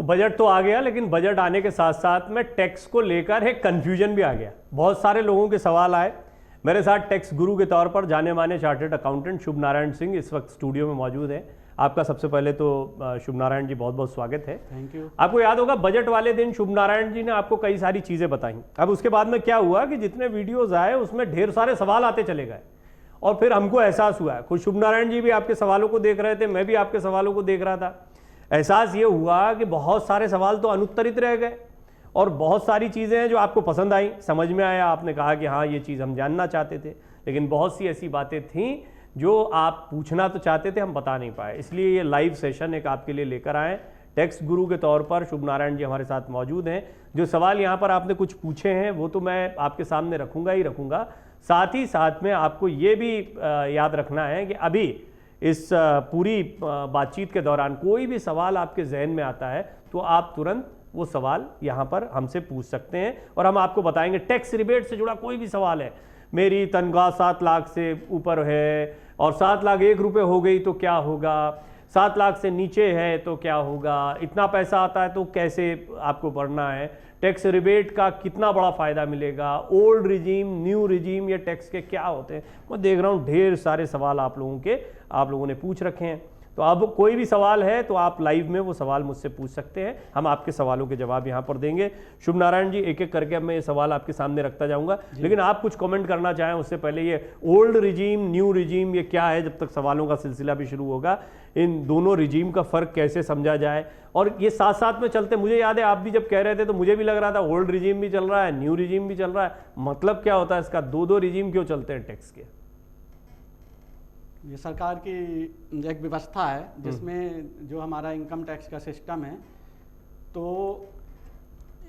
तो बजट तो आ गया, लेकिन बजट आने के साथ साथ में टैक्स को लेकर एक कंफ्यूजन भी आ गया। बहुत सारे लोगों के सवाल आए। मेरे साथ टैक्स गुरु के तौर पर जाने माने चार्टर्ड अकाउंटेंट शुभ नारायण सिंह इस वक्त स्टूडियो में मौजूद हैं। आपका सबसे पहले तो शुभ नारायण जी बहुत बहुत स्वागत है। Thank you. आपको याद होगा बजट वाले दिन शुभ नारायण जी ने आपको कई सारी चीज़ें बताई। अब उसके बाद में क्या हुआ कि जितने वीडियोज़ आए उसमें ढेर सारे सवाल आते चले गए और फिर हमको एहसास हुआ, खुद शुभ नारायण जी भी आपके सवालों को देख रहे थे, मैं भी आपके सवालों को देख रहा था। एहसास ये हुआ कि बहुत सारे सवाल तो अनुत्तरित रह गए और बहुत सारी चीज़ें हैं जो आपको पसंद आई, समझ में आया, आपने कहा कि हाँ ये चीज़ हम जानना चाहते थे, लेकिन बहुत सी ऐसी बातें थीं जो आप पूछना तो चाहते थे, हम बता नहीं पाए। इसलिए ये लाइव सेशन एक आपके लिए लेकर आए। टैक्स गुरु के तौर पर शुभ नारायण जी हमारे साथ मौजूद हैं। जो सवाल यहाँ पर आपने कुछ पूछे हैं वो तो मैं आपके सामने रखूँगा ही रखूँगा, साथ ही साथ में आपको ये भी याद रखना है कि अभी इस पूरी बातचीत के दौरान कोई भी सवाल आपके जहन में आता है तो आप तुरंत वो सवाल यहाँ पर हमसे पूछ सकते हैं और हम आपको बताएंगे। टैक्स रिबेट से जुड़ा कोई भी सवाल है, मेरी तनख्वाह 7 लाख से ऊपर है और 7 लाख 1 रुपये हो गई तो क्या होगा, 7 लाख से नीचे है तो क्या होगा, इतना पैसा आता है तो कैसे आपको भरना है, टैक्स रिबेट का कितना बड़ा फ़ायदा मिलेगा, ओल्ड रिजीम न्यू रिजीम या टैक्स के क्या होते हैं। मैं देख रहा हूँ ढेर सारे सवाल आप लोगों ने पूछ रखे हैं। तो अब कोई भी सवाल है तो आप लाइव में वो सवाल मुझसे पूछ सकते हैं, हम आपके सवालों के जवाब यहाँ पर देंगे। शुभ नारायण जी एक एक करके अब मैं ये सवाल आपके सामने रखता जाऊँगा, लेकिन आप कुछ कमेंट करना चाहें उससे पहले ये ओल्ड रिजीम न्यू रिजीम ये क्या है, जब तक सवालों का सिलसिला भी शुरू होगा इन दोनों रिजीम का फ़र्क कैसे समझा जाए। और ये साथ साथ में चलते, मुझे याद है आप भी जब कह रहे थे तो मुझे भी लग रहा था ओल्ड रिजीम भी चल रहा है न्यू रिजीम भी चल रहा है, मतलब क्या होता है इसका, दो रिजीम क्यों चलते हैं टैक्स के? ये सरकार की एक व्यवस्था है जिसमें जो हमारा इनकम टैक्स का सिस्टम है, तो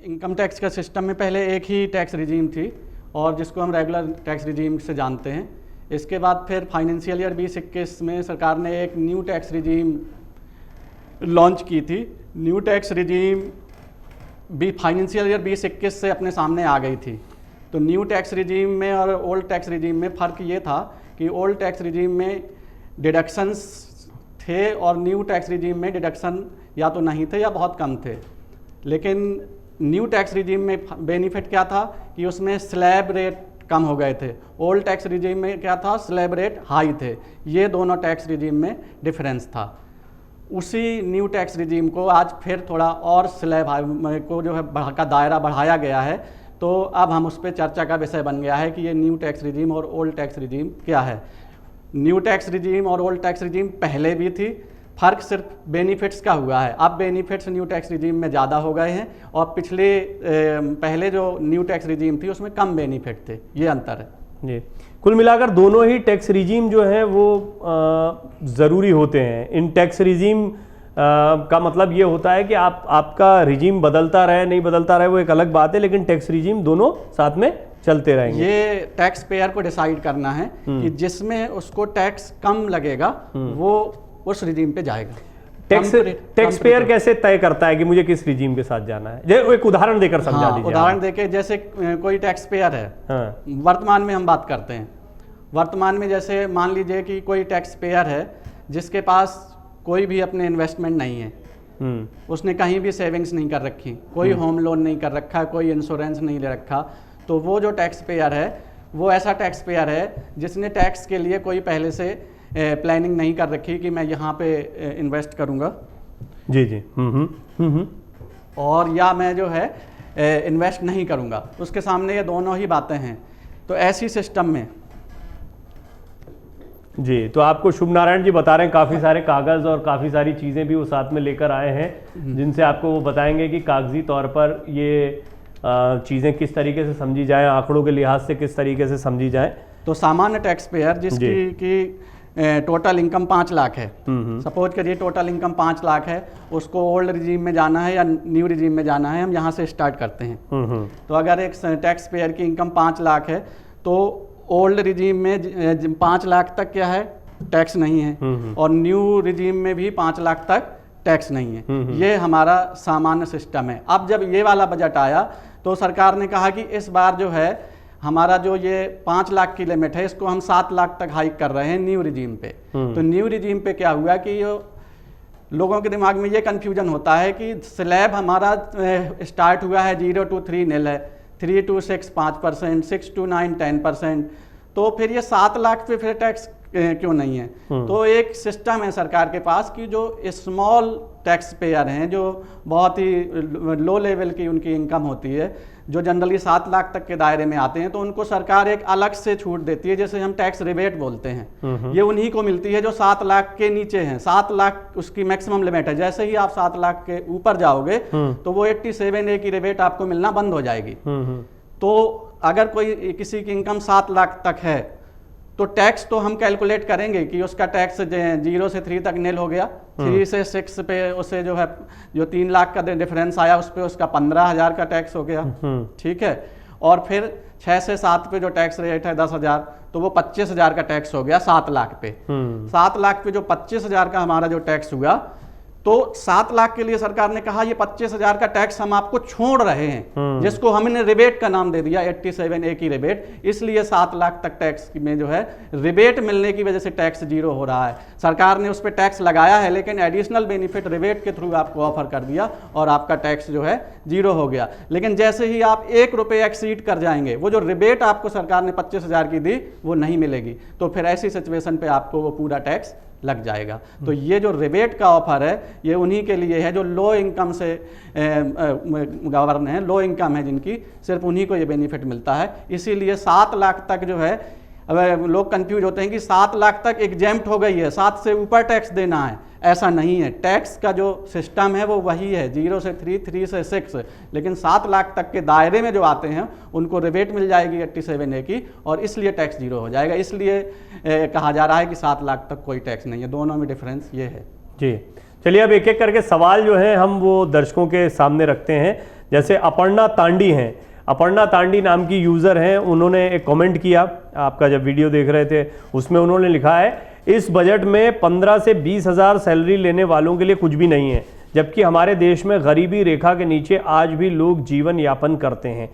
इनकम टैक्स का सिस्टम में पहले एक ही टैक्स रिजीम थी और जिसको हम रेगुलर टैक्स रिजीम से जानते हैं। इसके बाद फिर फाइनेंशियल ईयर 2021 में सरकार ने एक न्यू टैक्स रिजीम लॉन्च की थी। न्यू टैक्स रिजीम भी फाइनेंशियल ईयर 2021 से अपने सामने आ गई थी। तो न्यू टैक्स रिजीम में और ओल्ड टैक्स रिजीम में फ़र्क ये था कि ओल्ड टैक्स रिजीम में डिडक्शंस थे और न्यू टैक्स रिजीम में डिडक्शन या तो नहीं थे या बहुत कम थे। लेकिन न्यू टैक्स रिजीम में बेनिफिट क्या था कि उसमें स्लैब रेट कम हो गए थे, ओल्ड टैक्स रिजीम में क्या था, स्लैब रेट हाई थे। ये दोनों टैक्स रिजीम में डिफरेंस था। उसी न्यू टैक्स रिजीम को आज फिर थोड़ा और स्लैब को जो है का दायरा बढ़ाया गया है, तो अब हम उस पर चर्चा का विषय बन गया है कि ये न्यू टैक्स रिजीम और ओल्ड टैक्स रिजीम क्या है। न्यू टैक्स रिजीम और ओल्ड टैक्स रिजीम पहले भी थी, फ़र्क सिर्फ बेनिफिट्स का हुआ है। अब बेनिफिट्स न्यू टैक्स रिजीम में ज़्यादा हो गए हैं और पहले जो न्यू टैक्स रिजीम थी उसमें कम बेनिफिट थे, ये अंतर है जी। कुल मिलाकर दोनों ही टैक्स रिजीम जो है वो ज़रूरी होते हैं। इन टैक्स रिजीम का मतलब ये होता है कि आपका रिजीम बदलता रहे नहीं बदलता रहे वो एक अलग बात है, लेकिन टैक्स रिजीम दोनों साथ में चलते रहेंगे। ये टैक्स पेयर को डिसाइड करना है कि जिसमें उसको टैक्स कम लगेगा वो उस रिजीम पे जाएगा। टैक्स पेयर कैसे तय करता है कि मुझे किस रिजीम के साथ जाना है? एक उदाहरण देकर समझा दीजिए। उदाहरण देके, जैसे कोई टैक्स पेयर है, वर्तमान में हम बात करते हैं, वर्तमान में जैसे मान लीजिए कि कोई टैक्स पेयर है जिसके पास कोई भी अपने इन्वेस्टमेंट नहीं है, उसने कहीं भी सेविंग्स नहीं कर रखी, कोई होम लोन नहीं कर रखा, कोई इंश्योरेंस नहीं ले रखा, तो वो जो टैक्स पेयर है वो ऐसा टैक्स पेयर है जिसने टैक्स के लिए कोई पहले से प्लानिंग नहीं कर रखी कि मैं यहाँ पे इन्वेस्ट करूँगा जी जी और या मैं जो है इन्वेस्ट नहीं करूँगा। उसके सामने ये दोनों ही बातें हैं। तो ऐसी सिस्टम में जी, तो आपको शुभ नारायण जी बता रहे हैं काफ़ी सारे कागज़ और काफ़ी सारी चीज़ें भी वो साथ में लेकर आए हैं जिनसे आपको वो बताएंगे कि कागजी तौर पर ये चीज़ें किस तरीके से समझी जाएं, आंकड़ों के लिहाज से किस तरीके से समझी जाएं। तो सामान्य टैक्स पेयर जिसकी की टोटल इनकम 5 लाख है, सपोज करिए टोटल इनकम 5 लाख है, उसको ओल्ड रिजीम में जाना है या न्यू रिजीम में जाना है, हम यहाँ से स्टार्ट करते हैं। तो अगर एक टैक्स पेयर की इनकम 5 लाख है तो ओल्ड रिजीम में 5 लाख तक क्या है, टैक्स नहीं है, और न्यू रिजीम में भी 5 लाख तक टैक्स नहीं है। ये हमारा सामान्य सिस्टम है। अब जब ये वाला बजट आया तो सरकार ने कहा कि इस बार जो है हमारा जो ये 5 लाख की लिमिट है इसको हम 7 लाख तक हाइक कर रहे हैं न्यू रिजीम पे। तो न्यू रिजीम पे क्या हुआ कि लोगों के दिमाग में ये कन्फ्यूजन होता है कि स्लैब हमारा स्टार्ट हुआ है 0 to 3 nil है, 3 to 6 5%, 6 to 9 10%, तो फिर ये 7 लाख पे फिर टैक्स क्यों नहीं है। तो एक सिस्टम है सरकार के पास कि जो स्मॉल टैक्स पेयर हैं, जो बहुत ही लो लेवल की उनकी इनकम होती है, जो जनरली 7 लाख तक के दायरे में आते हैं, तो उनको सरकार एक अलग से छूट देती है, जैसे हम टैक्स रिबेट बोलते हैं। ये उन्हीं को मिलती है जो 7 लाख के नीचे हैं। 7 लाख उसकी मैक्सिमम लिमिट है। जैसे ही आप 7 लाख के ऊपर जाओगे तो वो 87A की रिबेट आपको मिलना बंद हो जाएगी। तो अगर कोई किसी की इनकम 7 लाख तक है तो टैक्स तो हम कैलकुलेट करेंगे कि उसका टैक्स 0 से 3 तक निल हो गया, 3 से 6 पे उसे जो है जो 3 लाख का डिफरेंस आया उस पे उसका 15,000 का टैक्स हो गया, ठीक है। और फिर 6 से 7 पे जो टैक्स रेट है 10,000, तो वो 25,000 का टैक्स हो गया 7 लाख पे। 7 लाख पे जो 25,000 का हमारा जो टैक्स हुआ, तो 7 लाख के लिए सरकार ने कहा ये 25,000 का टैक्स हम आपको छोड़ रहे हैं, जिसको हमने रिबेट का नाम दे दिया 87A की रिबेट। इसलिए 7 लाख तक टैक्स में जो है रिबेट मिलने की वजह से टैक्स 0 हो रहा है। सरकार ने उस पर टैक्स लगाया है, लेकिन एडिशनल बेनिफिट रिबेट के थ्रू आपको ऑफर कर दिया और आपका टैक्स जो है 0 हो गया। लेकिन जैसे ही आप 1 रुपये एक्सीड कर जाएंगे, वो जो रिबेट आपको सरकार ने 25,000 की दी वो नहीं मिलेगी, तो फिर ऐसी सिचुएशन पे आपको वो पूरा टैक्स लग जाएगा। तो ये जो रिबेट का ऑफर है ये उन्हीं के लिए है जो लो इनकम से गवर्न है, लो इनकम है जिनकी, सिर्फ उन्हीं को ये बेनिफिट मिलता है। इसीलिए 7 लाख तक जो है, अब लोग कंफ्यूज होते हैं कि 7 लाख तक एग्जेम्प्ट हो गई है, 7 से ऊपर टैक्स देना है। ऐसा नहीं है। टैक्स का जो सिस्टम है वो वही है, 0 से 3, 3 से 6, लेकिन 7 लाख तक के दायरे में जो आते हैं उनको रिबेट मिल जाएगी 87A की, और इसलिए टैक्स 0 हो जाएगा। इसलिए कहा जा रहा है कि 7 लाख तक कोई टैक्स नहीं है। दोनों में डिफरेंस ये है जी। चलिए अब एक एक करके सवाल जो है हम वो दर्शकों के सामने रखते हैं। जैसे अपर्णा तांडी हैं, अपर्णा तांडी नाम की यूज़र हैं, उन्होंने एक कमेंट किया आपका जब वीडियो देख रहे थे, उसमें उन्होंने लिखा है इस बजट में 15 से 20 हज़ार सैलरी लेने वालों के लिए कुछ भी नहीं है, जबकि हमारे देश में गरीबी रेखा के नीचे आज भी लोग जीवन यापन करते हैं।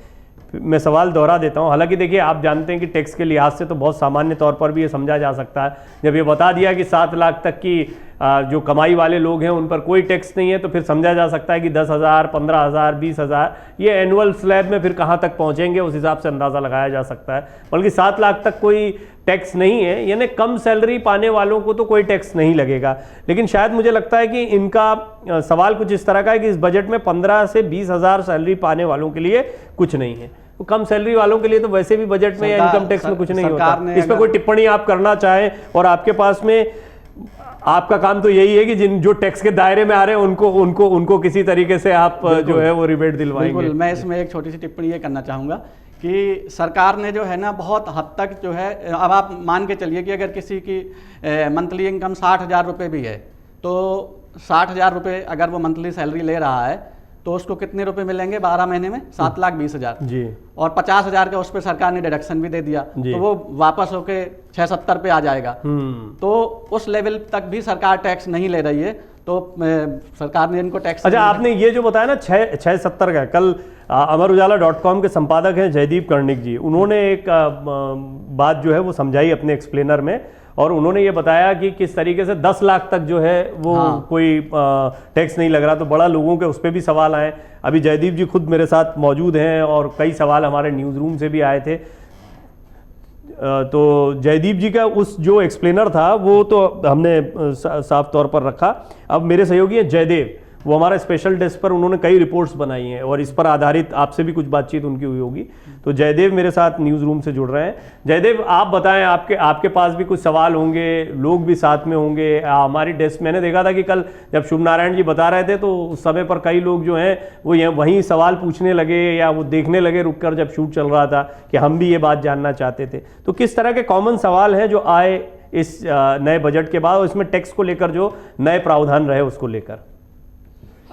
मैं सवाल दोहरा देता हूं। हालांकि देखिए आप जानते हैं कि टैक्स के लिहाज से तो बहुत सामान्य तौर पर भी ये समझा जा सकता है। जब ये बता दिया कि 7 लाख तक की जो कमाई वाले लोग हैं उन पर कोई टैक्स नहीं है, तो फिर समझा जा सकता है कि 10,000, 15,000, 20,000 ये एनुअल स्लैब में फिर कहाँ तक पहुँचेंगे उस हिसाब से अंदाज़ा लगाया जा सकता है। बल्कि 7 लाख तक कोई टैक्स नहीं है, यानी कम सैलरी पाने वालों को तो कोई टैक्स नहीं लगेगा। लेकिन शायद मुझे लगता है कि इनका सवाल कुछ इस तरह का है कि इस बजट में 15 से 20 हज़ार सैलरी पाने वालों के लिए कुछ नहीं है। तो कम सैलरी वालों के लिए तो वैसे भी बजट में या इनकम टैक्स में कुछ नहीं होता। इस पर कोई टिप्पणी आप करना चाहें, और आपके पास में आपका काम तो यही है कि जिन जो टैक्स के दायरे में आ रहे हैं उनको किसी तरीके से आप जो है वो रिबेट दिलवाएंगे। बिल्कुल, मैं इसमें एक छोटी सी टिप्पणी ये करना चाहूँगा कि सरकार ने जो है ना बहुत हद तक जो है, अब आप मान के चलिए कि अगर किसी की मंथली इनकम 60,000 रुपये भी है, तो 60,000 रुपये अगर वो मंथली सैलरी ले रहा है तो उसको कितने रुपए मिलेंगे 12 महीने में? 7,20,000 जी। और 50,000 का उस पर सरकार ने डिडक्शन भी दे दिया, तो वो वापस होके 670 पे आ जाएगा। तो उस लेवल तक भी सरकार टैक्स नहीं ले रही है, तो सरकार ने इनको टैक्स। अच्छा, आपने ये जो बताया ना 670 का, कल अमरउजाला.com के संपादक हैं जयदीप कर्णिक जी, उन्होंने एक बात जो है वो समझाई अपने एक्सप्लेनर में, और उन्होंने ये बताया कि किस तरीके से 10 लाख तक जो है वो कोई टैक्स नहीं लग रहा। तो बड़ा लोगों के उस पर भी सवाल आए। अभी जयदीप जी खुद मेरे साथ मौजूद हैं और कई सवाल हमारे न्यूज़ रूम से भी आए थे। तो जयदीप जी का उस जो एक्सप्लेनर था वो तो हमने साफ तौर पर रखा। अब मेरे सहयोगी हैं जयदेव, वो हमारा स्पेशल डेस्क पर उन्होंने कई रिपोर्ट्स बनाई हैं और इस पर आधारित आपसे भी कुछ बातचीत उनकी हुई होगी। तो जयदेव मेरे साथ न्यूज़ रूम से जुड़ रहे हैं। जयदेव, आप बताएं, आपके पास भी कुछ सवाल होंगे, लोग भी साथ में होंगे। हमारी डेस्क मैंने देखा था कि कल जब शुभ नारायण जी बता रहे थे तो उस समय पर कई लोग जो हैं वो वहीं सवाल पूछने लगे या वो देखने लगे रुक कर जब शूट चल रहा था कि हम भी ये बात जानना चाहते थे। तो किस तरह के कॉमन सवाल हैं जो आए इस नए बजट के बाद, और इसमें टैक्स को लेकर जो नए प्रावधान रहे उसको लेकर?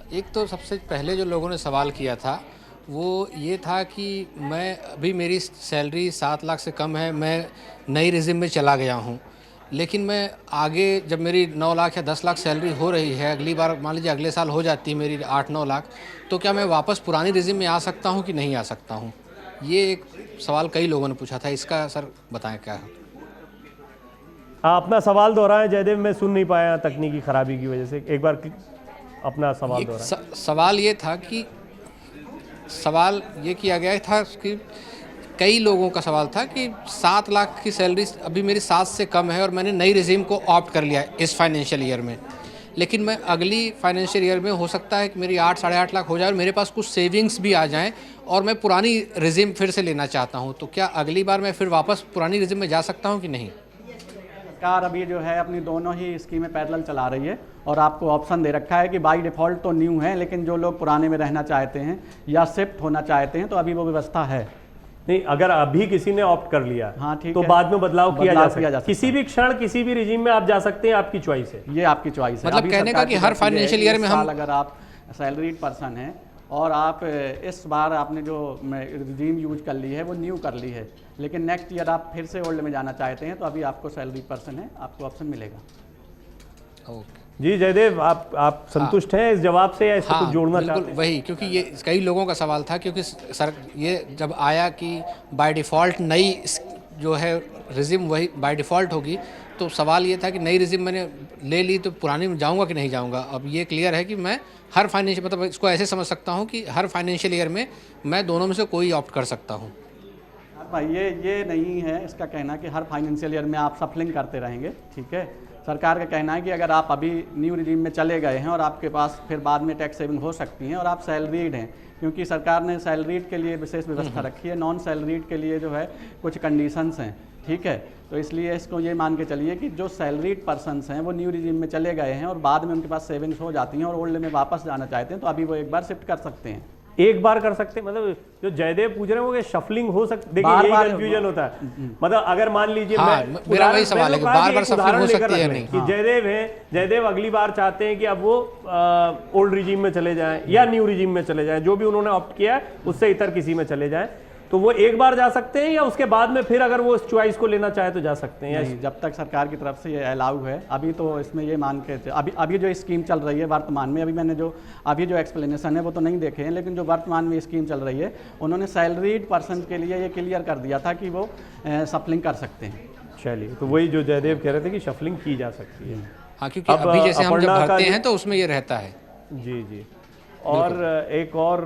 एक तो सबसे पहले जो लोगों ने सवाल किया था वो ये था कि अभी मेरी सैलरी 7 लाख से कम है, मैं नई रिजिम में चला गया हूँ, लेकिन मैं आगे जब मेरी 9 लाख या 10 लाख सैलरी हो रही है, अगली बार मान लीजिए अगले साल हो जाती है मेरी 8-9 लाख, तो क्या मैं वापस पुरानी रिजिम में आ सकता हूँ कि नहीं आ सकता हूँ? ये एक सवाल कई लोगों ने पूछा था। इसका सर बताएं क्या है। अपना सवाल दोहराएं जयदेव, मैं सुन नहीं पाया तकनीकी खराबी की वजह से। एक बार अपना सवाल दोहराएं। सवाल ये था कि सवाल ये किया गया था कि कई लोगों का सवाल था कि 7 लाख की सैलरी अभी मेरी 7 से कम है और मैंने नई रिजीम को ऑप्ट कर लिया इस फाइनेंशियल ईयर में, लेकिन मैं अगली फाइनेंशियल ईयर में हो सकता है कि मेरी 8 साढ़े 8 लाख हो जाए और मेरे पास कुछ सेविंग्स भी आ जाएं और मैं पुरानी रिजीम फिर से लेना चाहता हूं, तो क्या अगली बार मैं फिर वापस पुरानी रिजीम में जा सकता हूं कि नहीं? सरकार अभी जो है अपनी दोनों ही स्कीमें पैरेलल चला रही है और आपको ऑप्शन दे रखा है कि बाय डिफ़ॉल्ट तो न्यू है, लेकिन जो लोग पुराने में रहना चाहते हैं या शिफ्ट होना चाहते हैं तो अभी वो व्यवस्था है। नहीं, अगर अभी किसी ने ऑप्ट कर लिया हाँ ठीक तो है, बाद में बदलाव किया जा सकता है। सकता किसी भी क्षण किसी भी रिजीम में आप जा सकते हैं, आपकी चॉइस है। ये आपकी चॉइस है। मतलब अभी कहने का सरकार कि की हर तरफ से ये है फाइनेंशियल कि ईयर इस में हम साल अगर आप सैलरीड पर्सन हैं और आप इस बार आपने जो रिजीम यूज कर ली है वो न्यू कर ली है, लेकिन नेक्स्ट ईयर आप फिर से ओल्ड में जाना चाहते हैं तो अभी आपको सैलरी पर्सन है, आपको ऑप्शन मिलेगा। ओके जी जयदेव, आप संतुष्ट हैं इस जवाब से या इसको कुछ जोड़ना चाहते बिल्कुल हैं? वही, क्योंकि ये कई लोगों का सवाल था, क्योंकि सर ये जब आया कि बाय डिफ़ॉल्ट नई जो है रिजिम वही बाय डिफ़ॉल्ट होगी, तो सवाल ये था कि नई रिजिम मैंने ले ली तो पुरानी में जाऊंगा कि नहीं जाऊंगा। अब ये क्लियर है कि मैं हर फाइनेंशियल, मतलब इसको ऐसे समझ सकता हूँ कि हर फाइनेंशियल ईयर में मैं दोनों में से कोई ऑप्ट कर सकता हूँ। भाई ये नहीं है इसका कहना कि हर फाइनेंशियल ईयर में आप सफलिंग करते रहेंगे, ठीक है। सरकार का कहना है कि अगर आप अभी न्यू रिजीम में चले गए हैं और आपके पास फिर बाद में टैक्स सेविंग हो सकती है और आप सैलरीड हैं, क्योंकि सरकार ने सैलरीड के लिए विशेष व्यवस्था रखी है, नॉन सैलरीड के लिए जो है कुछ कंडीशंस हैं, ठीक है। तो इसलिए इसको ये मान के चलिए कि जो सैलरीड पर्सनस हैं वो न्यू रिजीम में चले गए हैं और बाद में उनके पास सेविंग्स हो जाती हैं और ओल्ड में वापस जाना चाहते हैं तो अभी वो एक बार शिफ्ट कर सकते हैं। एक बार कर सकते हैं, मतलब जो जयदेव पूछ रहे हैं वो कि शफलिंग हो सकती, देखिए बार यही बार कंफ्यूजन होता है। मतलब अगर मान लीजिए हाँ, मैं मेरा वही सवाल है कि बार-बार शफलिंग हो सकती है नहीं। कि जयदेव है, जयदेव अगली बार चाहते हैं कि अब वो ओल्ड रिजीम में चले जाएं या न्यू रिजीम में चले जाएं, जो भी उन्होंने ऑप्ट किया है उससे इतर किसी में चले जाएं, तो वो एक बार जा सकते हैं या उसके बाद में फिर अगर वो इस चॉइस को लेना चाहे तो जा सकते हैं? नहीं, जब तक सरकार की तरफ से ये अलाउ है। अभी तो इसमें ये मान के अभी जो स्कीम चल रही है वर्तमान में, अभी जो एक्सप्लेनेशन है वो तो नहीं देखे हैं, लेकिन जो वर्तमान में स्कीम चल रही है उन्होंने सैलरीड पर्सन के लिए ये क्लियर कर दिया था कि वो सफलिंग कर सकते हैं। चलिए, तो वही जो जयदेव कह रहे थे कि शफलिंग की जा सकती है। हाँ, क्योंकि अब अभी जैसे हम जब अपर्णा भरते का हैं तो उसमें ये रहता है। जी जी। और एक और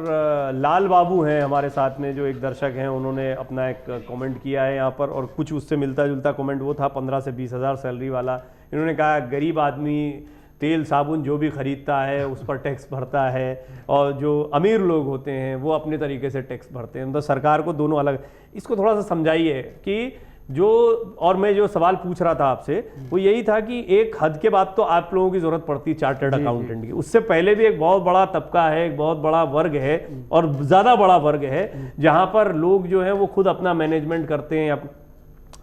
लाल बाबू हैं हमारे साथ में, जो एक दर्शक हैं, उन्होंने अपना एक कमेंट किया है यहाँ पर और कुछ उससे मिलता जुलता कमेंट वो था 15 से 20 हज़ार सैलरी वाला। इन्होंने कहा गरीब आदमी तेल साबुन जो भी खरीदता है उस पर टैक्स भरता है और जो अमीर लोग होते हैं वो अपने तरीके से टैक्स भरते हैं, मतलब सरकार को दोनों अलग। इसको थोड़ा सा समझाइए कि जो, और मैं जो सवाल पूछ रहा था आपसे वो यही था कि एक हद के बाद तो आप लोगों की जरूरत पड़ती है चार्टर्ड अकाउंटेंट की, उससे पहले भी एक बहुत बड़ा तबका है, एक बहुत बड़ा वर्ग है और ज़्यादा बड़ा वर्ग है जहां पर लोग जो है वो खुद अपना मैनेजमेंट करते हैं।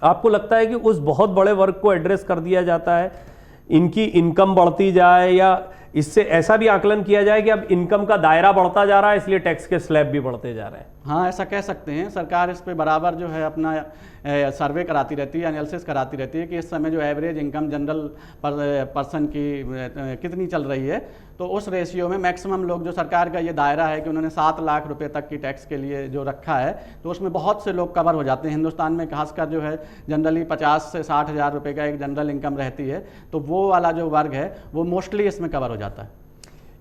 आपको लगता है कि उस बहुत बड़े वर्ग को एड्रेस कर दिया जाता है, इनकी इनकम बढ़ती जाए, या इससे ऐसा भी आकलन किया जाए कि अब इनकम का दायरा बढ़ता जा रहा है इसलिए टैक्स के स्लैब भी बढ़ते जा रहे हैं? हाँ, ऐसा कह सकते हैं। सरकार इस पे बराबर जो है अपना सर्वे कराती रहती है, एनालिसिस कराती रहती है कि इस समय जो एवरेज इनकम जनरल पर्सन की कितनी चल रही है, तो उस रेशियो में मैक्सिमम लोग, जो सरकार का ये दायरा है कि उन्होंने 7 लाख रुपए तक की टैक्स के लिए जो रखा है, तो उसमें बहुत से लोग कवर हो जाते हैं। हिंदुस्तान में खासकर जो है जनरली 50 से 60 हज़ार रुपये का एक जनरल इनकम रहती है, तो वो वाला जो वर्ग है वो मोस्टली इसमें कवर हो जाता है।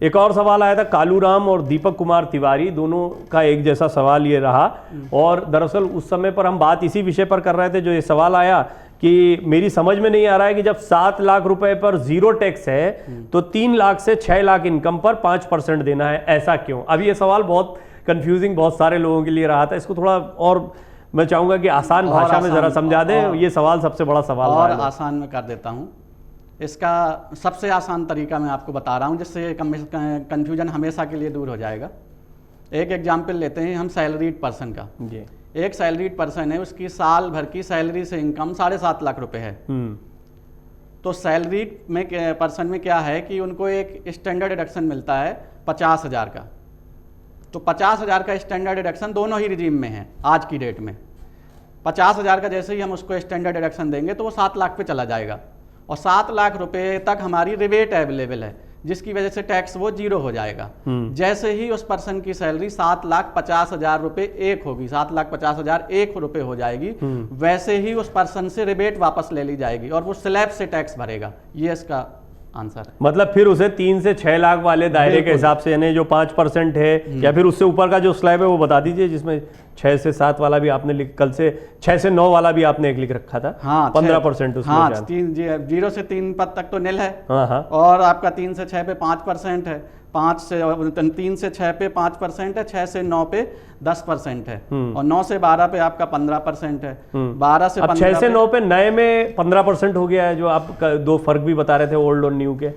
एक और सवाल आया था कालूराम और दीपक कुमार तिवारी, दोनों का एक जैसा सवाल ये रहा, और दरअसल उस समय पर हम बात इसी विषय पर कर रहे थे जो ये सवाल आया कि मेरी समझ में नहीं आ रहा है कि जब 7 लाख रुपए पर जीरो टैक्स है तो 3 लाख से 6 लाख इनकम पर 5% देना है, ऐसा क्यों? अब ये सवाल बहुत कंफ्यूजिंग बहुत सारे लोगों के लिए रहा था, इसको थोड़ा और मैं चाहूंगा कि आसान भाषा में जरा समझा दें। ये सवाल सबसे बड़ा सवाल और आसान में कर देता हूँ। इसका सबसे आसान तरीका मैं आपको बता रहा हूँ जिससे कंफ्यूजन हमेशा के लिए दूर हो जाएगा। एक एग्जाम्पल लेते हैं हम सैलरीड पर्सन का। जी। एक सैलरीड पर्सन है, उसकी साल भर की सैलरी से इनकम 7.5 लाख रुपए है। तो सैलरीड में पर्सन में क्या है कि उनको एक स्टैंडर्ड डिडक्शन मिलता है 50,000 का। तो 50,000 का स्टैंडर्ड डिडक्शन दोनों ही रिजीम में है आज की डेट में। 50,000 का जैसे ही हम उसको स्टैंडर्ड डिडक्शन देंगे तो वो 7 लाख पे चला जाएगा और 7 लाख रुपए तक हमारी रिबेट अवेलेबल है। जिसकी वजह से टैक्स वो 0 हो जाएगा। जैसे ही उस पर्सन की सैलरी 7,50,000 रुपए एक होगी, 7,50,000 एक रुपए हो जाएगी, वैसे ही उस पर्सन से रिबेट वापस ले ली जाएगी और वो स्लैब से टैक्स भरेगा। ये इसका आंसर है। मतलब फिर उसे 3 से 6 लाख वाले दायरे के हिसाब से, यानी जो 5% है या फिर उससे ऊपर का जो स्लैब है वो बता दीजिए, जिसमें 6 से 7 वाला भी आपने कल से 6 से 9 वाला भी आपने एक लिख रखा था। हाँ, 15% उसमें। हाँ, 0 से 3 पद तक तो निल है। हाँ। और आपका 3 से 6 पे 5% है, 3 से 6 पे 5% है, 6 से 9 पे 10% है, और 9 से 12 पे आपका 15% है, 12 से 15 6 से 9 पे नए में 15% हो गया है, जो आप 2 फर्क भी बता रहे थे ओल्ड और न्यू के।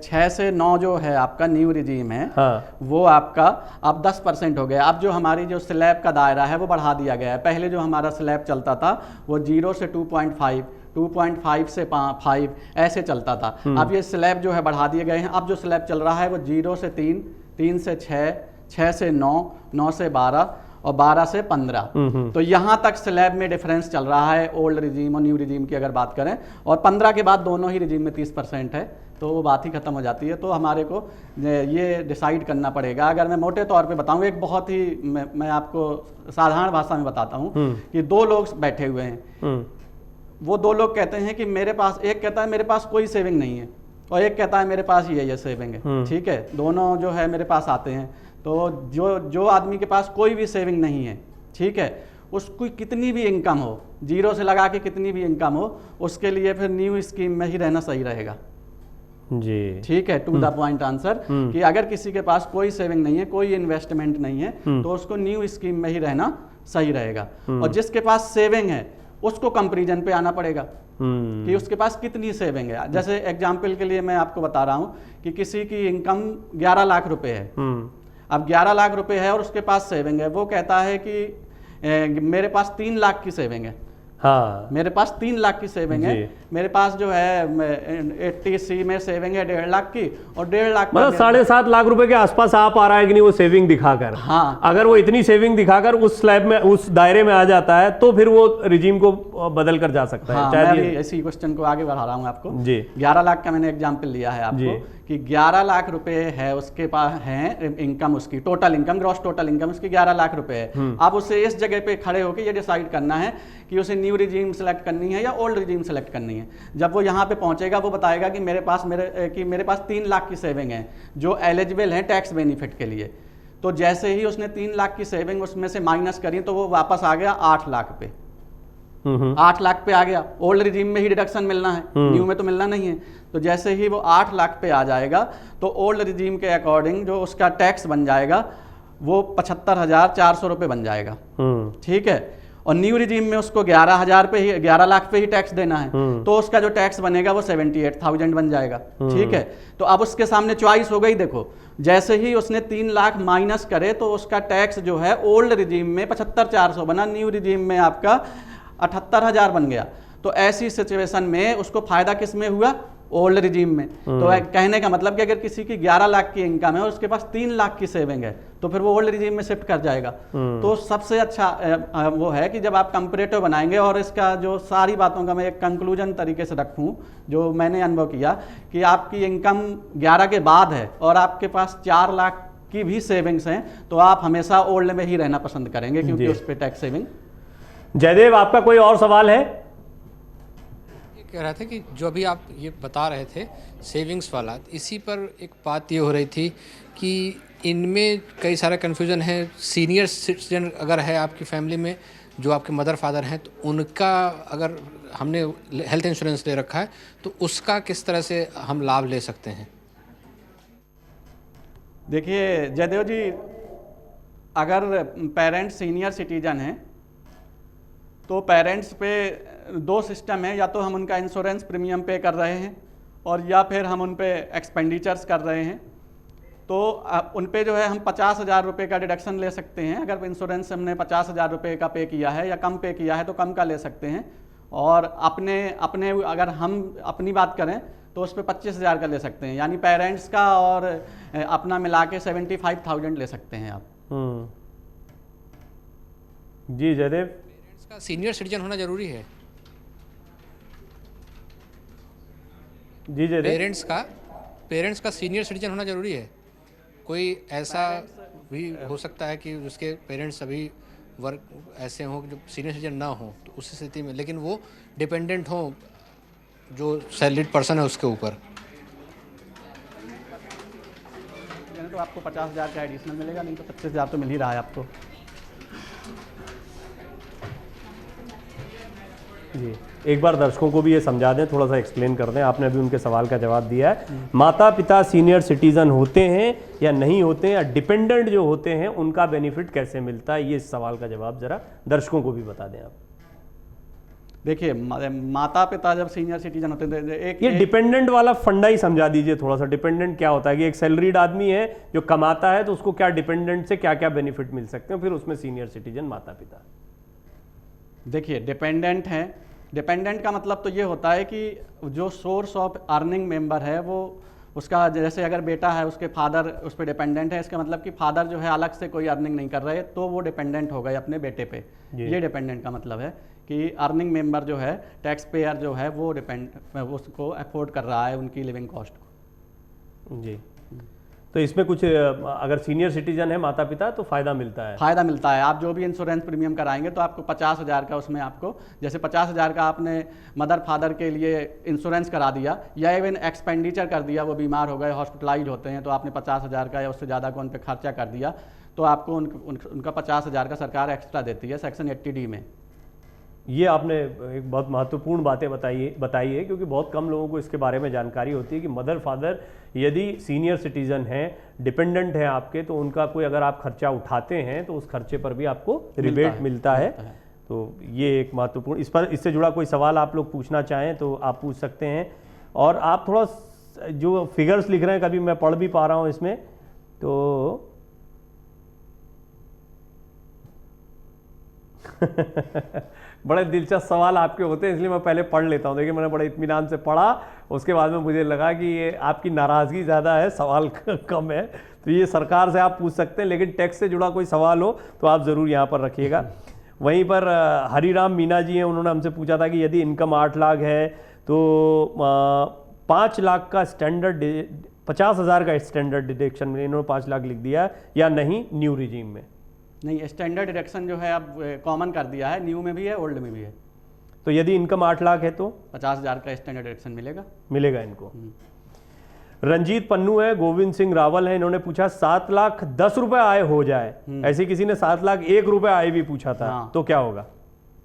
6 से 9 जो है आपका न्यू रिजीम है, हाँ। वो आपका अब 10% हो गया। अब जो हमारी जो स्लैब का दायरा है वो बढ़ा दिया गया है। पहले जो हमारा स्लैब चलता था वो 0 से 2.5, 2.5 से 5 ऐसे चलता था। अब ये स्लैब जो है बढ़ा दिए गए हैं। अब जो स्लैब चल रहा है वो 0 से 3, 3 से 6, 6 से 9, 9 से 12 और 12 से 15। तो यहाँ तक स्लैब में डिफरेंस चल रहा है ओल्ड रिजीम और न्यू रिजीम की अगर बात करें। और 15 के बाद दोनों ही रिजीम में 30% है, तो वो बात ही खत्म हो जाती है। तो हमारे को ये डिसाइड करना पड़ेगा। अगर मैं मोटे तौर पे बताऊँ, एक बहुत ही मैं आपको साधारण भाषा में बताता हूँ कि 2 लोग बैठे हुए हैं। वो 2 लोग कहते हैं कि मेरे पास, एक कहता है मेरे पास कोई सेविंग नहीं है और एक कहता है मेरे पास ये सेविंग है। ठीक है, दोनों जो है मेरे पास आते हैं। तो जो आदमी के पास कोई भी सेविंग नहीं है, ठीक है, उसकी कितनी भी इनकम हो, 0 से लगा के कितनी भी इनकम हो, उसके लिए फिर न्यू स्कीम में ही रहना सही रहेगा जी। ठीक है, टू द पॉइंट आंसर कि अगर किसी के पास कोई सेविंग नहीं है, कोई इन्वेस्टमेंट नहीं है, तो उसको न्यू स्कीम में ही रहना सही रहेगा। और जिसके पास सेविंग है उसको कंपैरिजन पे आना पड़ेगा कि उसके पास कितनी सेविंग है। जैसे एग्जांपल के लिए मैं आपको बता रहा हूँ कि किसी की इनकम 11 लाख रुपए है। अब 11 लाख रुपए है और उसके पास सेविंग है। वो कहता है कि मेरे पास 3 लाख की सेविंग है। हाँ, मेरे पास 3 लाख की सेविंग है। मेरे पास जो है 80C में सेविंग है 1.5 लाख की, और 1.5 लाख मतलब 7.5 लाख रुपए के आसपास आ पा रहा है कि नहीं वो सेविंग दिखाकर। हाँ, अगर वो इतनी सेविंग दिखाकर उस स्लैब में, उस दायरे में आ जाता है, तो फिर वो रिजीम को बदल कर जा सकता है। हाँ, मैं अभी इसी क्वेश्चन को आगे बढ़ा रहा हूँ आपको जी। 11 लाख का मैंने एग्जाम्पल लिया है आपको कि 11 लाख रुपए है उसके पास है इनकम, उसकी total income, gross total income उसकी 11 लाख रुपए है। अब उसे इस जगह पे खड़े होकर ये डिसाइड करना है कि उसे न्यू रिजीम सेलेक्ट करनी है या ओल्ड रिजीम सेलेक्ट करनी है। जब वो यहाँ पे पहुंचेगा वो बताएगा कि मेरे पास 3 लाख की सेविंग है जो एलिजिबल है टैक्स बेनिफिट के लिए। तो जैसे ही उसने 3 लाख की सेविंग उसमें से माइनस करी तो वो वापस आ गया 8 लाख पे। 8 लाख पे आ गया। ओल्ड रिजीम में ही डिडक्शन मिलना है, न्यू में तो मिलना नहीं है। तो जैसे ही वो 8 लाख पे आ जाएगा तो ओल्ड रिजीम के अकॉर्डिंग जो उसका टैक्स बन जाएगा वो 75,400 रुपये बन जाएगा। ठीक है, और न्यू रिजीम में उसको 11 लाख पे ही टैक्स देना है, तो उसका जो टैक्स बनेगा वो 78,000 बन जाएगा। ठीक है, तो अब उसके सामने चॉइस हो गई। देखो, जैसे ही उसने 3 लाख माइनस करे तो उसका टैक्स जो है ओल्ड रिजीम में 75,400 बना, न्यू रिजीम में आपका 78,000 बन गया। तो ऐसी सिचुएशन में उसको फायदा किस में हुआ? ओल्ड रिजीम में। तो कहने का मतलब कि अगर किसी की 11 लाख की इनकम है और उसके पास 3 लाख की सेविंग है तो फिर वो ओल्ड रिजीम में शिफ्ट कर जाएगा। तो सबसे अच्छा वो है कि जब आप कंपैरेटिव बनाएंगे, और इसका जो सारी बातों का मैं एक कंक्लूजन तरीके से रखूं जो मैंने अनुभव किया कि आपकी इनकम 11 के बाद है और आपके पास 4 लाख की भी सेविंग्स हैं, तो आप हमेशा ओल्ड में ही रहना पसंद करेंगे क्योंकि उस पर टैक्स सेविंग। जयदेव, आपका कोई और सवाल है? कह रहे थे कि जो अभी आप ये बता रहे थे सेविंग्स वाला, इसी पर एक बात ये हो रही थी कि इनमें कई सारा कन्फ्यूज़न है। सीनियर सिटीजन अगर है आपकी फैमिली में, जो आपके मदर फादर हैं, तो उनका अगर हमने हेल्थ इंश्योरेंस ले रखा है तो उसका किस तरह से हम लाभ ले सकते हैं? देखिए जयदेव जी, अगर पेरेंट्स सीनियर सिटीजन हैं तो पेरेंट्स पे 2 सिस्टम है, या तो हम उनका इंश्योरेंस प्रीमियम पे कर रहे हैं और या फिर हम उन पे एक्सपेंडिचर्स कर रहे हैं। तो उन पे जो है हम 50,000 रुपये का डिडक्शन ले सकते हैं। अगर इंश्योरेंस हमने 50,000 रुपये का पे किया है या कम पे किया है तो कम का ले सकते हैं। और अपने अगर हम अपनी बात करें तो उस पर 25,000 का ले सकते हैं, यानी पेरेंट्स का और अपना मिला के 75,000 ले सकते हैं आप। जी जयदेव, पेरेंट्स का सीनियर सिटीजन होना जरूरी है? जी जयदेव, पेरेंट्स का पेरेंट्स का सीनियर सिटीजन होना ज़रूरी है? कोई ऐसा भी हो सकता है कि उसके पेरेंट्स अभी वर्क ऐसे हों जो सीनियर सिटीजन ना हो, तो उस स्थिति में लेकिन वो डिपेंडेंट हों जो सैलरीड पर्सन है उसके ऊपर। तो आपको 50,000 का एडिशनल मिलेगा, नहीं तो 25,000 तो मिल ही रहा है आपको। जी, एक बार दर्शकों को भी ये समझा दें, थोड़ा सा एक्सप्लेन कर दें। आपने अभी उनके सवाल का जवाब दिया है। माता पिता सीनियर सिटीजन होते हैं या नहीं होते हैं, या डिपेंडेंट जो होते हैं उनका बेनिफिट कैसे मिलता है, ये इस सवाल का जवाब जरा दर्शकों को भी बता दें आप। देखिए, माता पिता जब सीनियर सिटीजन होते हैं, एक ये डिपेंडेंट वाला फंडा ही समझा दीजिए थोड़ा सा। डिपेंडेंट क्या होता है कि एक सैलरीड आदमी है जो कमाता है, तो उसको क्या डिपेंडेंट से क्या क्या बेनिफिट मिल सकते हैं, फिर उसमें सीनियर सिटीजन माता पिता। देखिए, डिपेंडेंट है, डिपेंडेंट का मतलब तो ये होता है कि जो सोर्स ऑफ अर्निंग मेंबर है वो उसका, जैसे अगर बेटा है उसके फादर उस पर डिपेंडेंट है, इसका मतलब कि फादर जो है अलग से कोई अर्निंग नहीं कर रहे, तो वो डिपेंडेंट हो गए अपने बेटे पे। ये डिपेंडेंट का मतलब है कि अर्निंग मेंबर जो है, टैक्स पेयर जो है, वो उसको अफोर्ड कर रहा है उनकी लिविंग कॉस्ट को। जी, तो इसमें कुछ अगर सीनियर सिटीजन है माता पिता तो फ़ायदा मिलता है? फ़ायदा मिलता है। आप जो भी इंश्योरेंस प्रीमियम कराएंगे तो आपको 50,000 का, उसमें आपको जैसे 50,000 का आपने मदर फादर के लिए इंश्योरेंस करा दिया, या इवन एक्सपेंडिचर कर दिया, वो बीमार हो गए, हॉस्पिटलाइज होते हैं, तो आपने 50,000 का या उससे ज़्यादा का उन पर खर्चा कर दिया, तो आपको उनका 50,000 का सरकार एक्स्ट्रा देती है सेक्शन 80D में। ये आपने एक बहुत महत्वपूर्ण बातें बताई है, क्योंकि बहुत कम लोगों को इसके बारे में जानकारी होती है कि मदर फादर यदि सीनियर सिटीजन हैं, डिपेंडेंट हैं आपके, तो उनका कोई अगर आप खर्चा उठाते हैं तो उस खर्चे पर भी आपको रिबेट मिलता है। तो ये एक महत्वपूर्ण, इस पर इससे जुड़ा कोई सवाल आप लोग पूछना चाहें तो आप पूछ सकते हैं। और आप थोड़ा जो फिगर्स लिख रहे हैं, कभी मैं पढ़ भी पा रहा हूँ इसमें, तो बड़े दिलचस्प सवाल आपके होते हैं, इसलिए मैं पहले पढ़ लेता हूँ। देखिए, मैंने बड़े इत्मीनान से पढ़ा, उसके बाद में मुझे लगा कि ये आपकी नाराज़गी ज़्यादा है, सवाल कम है, तो ये सरकार से आप पूछ सकते हैं, लेकिन टैक्स से जुड़ा कोई सवाल हो तो आप ज़रूर यहाँ पर रखिएगा। वहीं पर हरिराम मीना जी हैं, उन्होंने हमसे पूछा था कि यदि इनकम 8 लाख है तो 5 लाख का स्टैंडर्ड 50,000 का स्टैंडर्ड डिडक्शन में, इन्होंने 5 लाख लिख दिया या नहीं न्यू रिजीम में? नहीं, स्टैंडर्ड डिडक्शन जो है अब कॉमन कर दिया है, न्यू में भी है, ओल्ड में भी है। तो यदि इनकम 8 लाख है तो 50,000 का स्टैंडर्ड डिडक्शन मिलेगा इनको। रंजीत पन्नू है, गोविंद सिंह रावल है, इन्होंने पूछा 7 लाख 10 रुपए आय हो जाए, ऐसे किसी ने 7 लाख 1 रुपए आय भी पूछा था। हाँ। तो क्या होगा?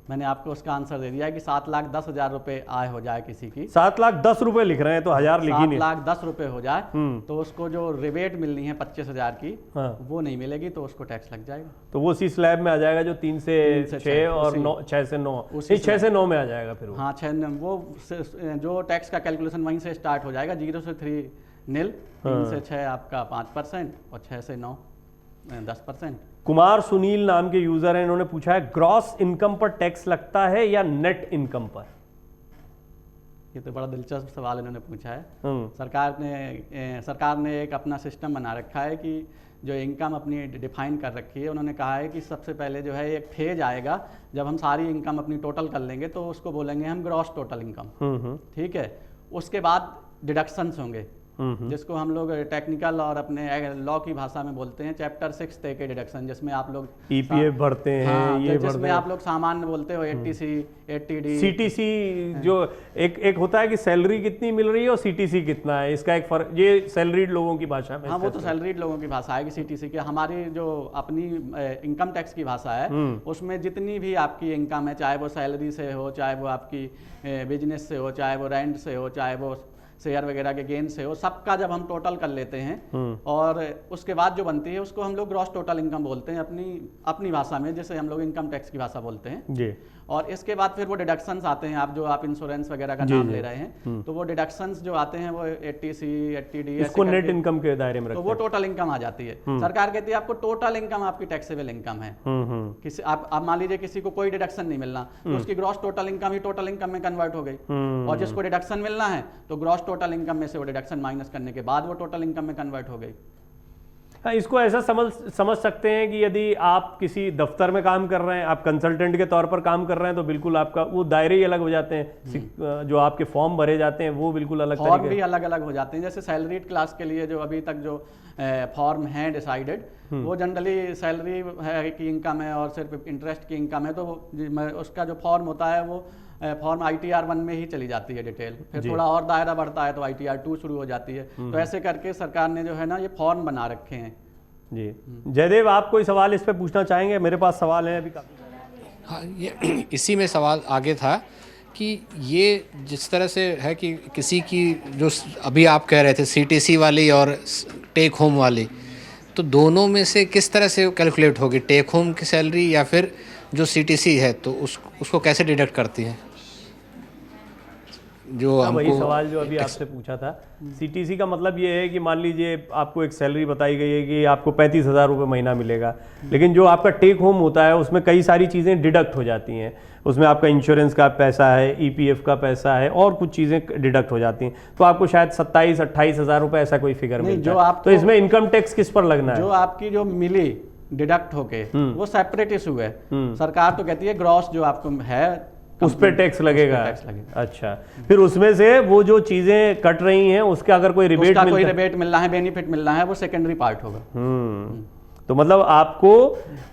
मैंने आपको उसका आंसर दे दिया है कि 7,10,000 रुपए आय हो जाए किसी की, 7 लाख 10 रुपए लिख रहे हैं तो 1000 लिखी नहीं। 7,10,000 रुपए हो जाए तो उसको जो रिबेट मिलनी है 25,000 की, वो नहीं मिलेगी, तो उसको टैक्स लग जाएगा। तो वो उसी स्लैब में आ जाएगा जो 3 से 6 और 6 से 9, 6 से 9 में आ जाएगा फिर वो। हाँ, 6 वो जो टैक्स का कैलकुलेशन वहीं से स्टार्ट हो जाएगा, 0 से 3 नील, 3 से 6 आपका 5% और 6 से 9 10%। कुमार सुनील नाम के यूजर हैं, इन्होंने पूछा है ग्रॉस इनकम पर टैक्स लगता है या नेट इनकम पर? ये तो बड़ा दिलचस्प सवाल इन्होंने पूछा है। सरकार ने एक अपना सिस्टम बना रखा है कि जो इनकम अपनी डिफाइन कर रखी है, उन्होंने कहा है कि सबसे पहले जो है एक फेज आएगा जब हम सारी इनकम अपनी टोटल कर लेंगे, तो उसको बोलेंगे हम ग्रॉस टोटल इनकम। ठीक है, उसके बाद डिडक्शंस होंगे, जिसको हम लोग टेक्निकल और अपने लॉ की भाषा में बोलते हैं चैप्टर 6 के डिडक्शन, जिसमें आप लोग ईपीएफ भरते हैं। हाँ, ये जिसमें आप लोग सामान्य बोलते हो 80C 80D सीटीसी, जो एक होता है कि सैलरी कितनी मिल रही है और सीटीसी कितना है, इसका एक फर्क, ये सैलरीड लोगों की भाषा में। हाँ, वो तो सैलरीड लोगों की भाषा है कि सीटीसी की। हमारी जो अपनी इनकम टैक्स की भाषा है, उसमें जितनी भी आपकी इनकम है, चाहे वो सैलरी से हो, चाहे वो आपकी बिजनेस से हो, चाहे वो रेंट से हो, चाहे वो शेयर वगैरह के गेन से हो, सबका जब हम टोटल कर लेते हैं और उसके बाद जो बनती है उसको हम लोग ग्रॉस टोटल इनकम बोलते हैं अपनी भाषा में, जैसे हम लोग इनकम टैक्स की भाषा बोलते हैं जी। और इसके बाद फिर वो डिडक्शंस आते हैं, आप इंश्योरेंस वगैरह का नाम ले रहे हैं, तो वो डिडक्शंस जो आते हैं वो 80C 80D, इसको नेट इनकम के दायरे में, तो वो टोटल इनकम आ जाती है। सरकार कहती है आपको टोटल इनकम आपकी टैक्सेबल इनकम है। किसी आप मान लीजिए किसी को कोई डिडक्शन नहीं मिलना, तो उसकी ग्रॉस टोटल इनकम ही टोटल इनकम में कन्वर्ट हो गई, और जिसको डिडक्शन मिलना है तो ग्रॉस टोटल इनकम में से वो डिडक्शन माइनस करने के बाद वो टोटल इनकम में कन्वर्ट हो गई। हाँ, इसको ऐसा समझ सकते हैं कि यदि आप किसी दफ्तर में काम कर रहे हैं, आप कंसल्टेंट के तौर पर काम कर रहे हैं, तो बिल्कुल आपका वो दायरे ही अलग हो जाते हैं, जो आपके फॉर्म भरे जाते हैं वो बिल्कुल अलग फॉर्म तरीके भी अलग अलग हो जाते हैं। जैसे सैलरीड क्लास के लिए जो अभी तक जो फॉर्म हैं डिसाइडेड, वो जनरली सैलरी है की इनकम है और सिर्फ इंटरेस्ट की इनकम है, तो उसका जो फॉर्म होता है वो फॉर्म ITR 1 में ही चली जाती है डिटेल, फिर थोड़ा और दायरा बढ़ता है तो ITR 2 शुरू हो जाती है। तो ऐसे करके सरकार ने जो है ना ये फॉर्म बना रखे हैं। जी जयदेव, आप कोई सवाल इस पे पूछना चाहेंगे? मेरे पास सवाल है अभी काफी। हाँ, ये इसी में सवाल आगे था कि ये जिस तरह से है कि किसी की जो अभी आप कह रहे थे CTC वाली और टेक होम वाली, तो दोनों में से किस तरह से कैलकुलेट होगी? टेक होम की सैलरी या फिर जो CTC है, तो उसको कैसे डिडक्ट करती है? जो वही सवाल जो अभी आपसे पूछा था। CTC का मतलब ये है कि मान लीजिए आपको एक सैलरी बताई गई है कि आपको 35,000 रुपये महीना मिलेगा, लेकिन जो आपका टेक होम होता है उसमें कई सारी चीज़ें डिडक्ट हो जाती हैं। उसमें आपका इंश्योरेंस का पैसा है, EPF का पैसा है और कुछ चीज़ें डिडक्ट हो जाती हैं, तो आपको शायद 27-28 हज़ार रुपये ऐसा कोई फिगर मिलता है। तो इसमें इनकम टैक्स किस पर लगना है? जो आपकी जो मिली डिडक्ट होके वो सेपरेट इशू है। सरकार तो कहती है ग्रॉस जो आपको है उस पर टैक्स लगेगा। अच्छा, फिर उसमें से वो जो चीजें कट रही हैं उसका अगर कोई रिबेट मिल रहा है, बेनिफिट मिल रहा है, वो सेकेंडरी पार्ट होगा। तो मतलब आपको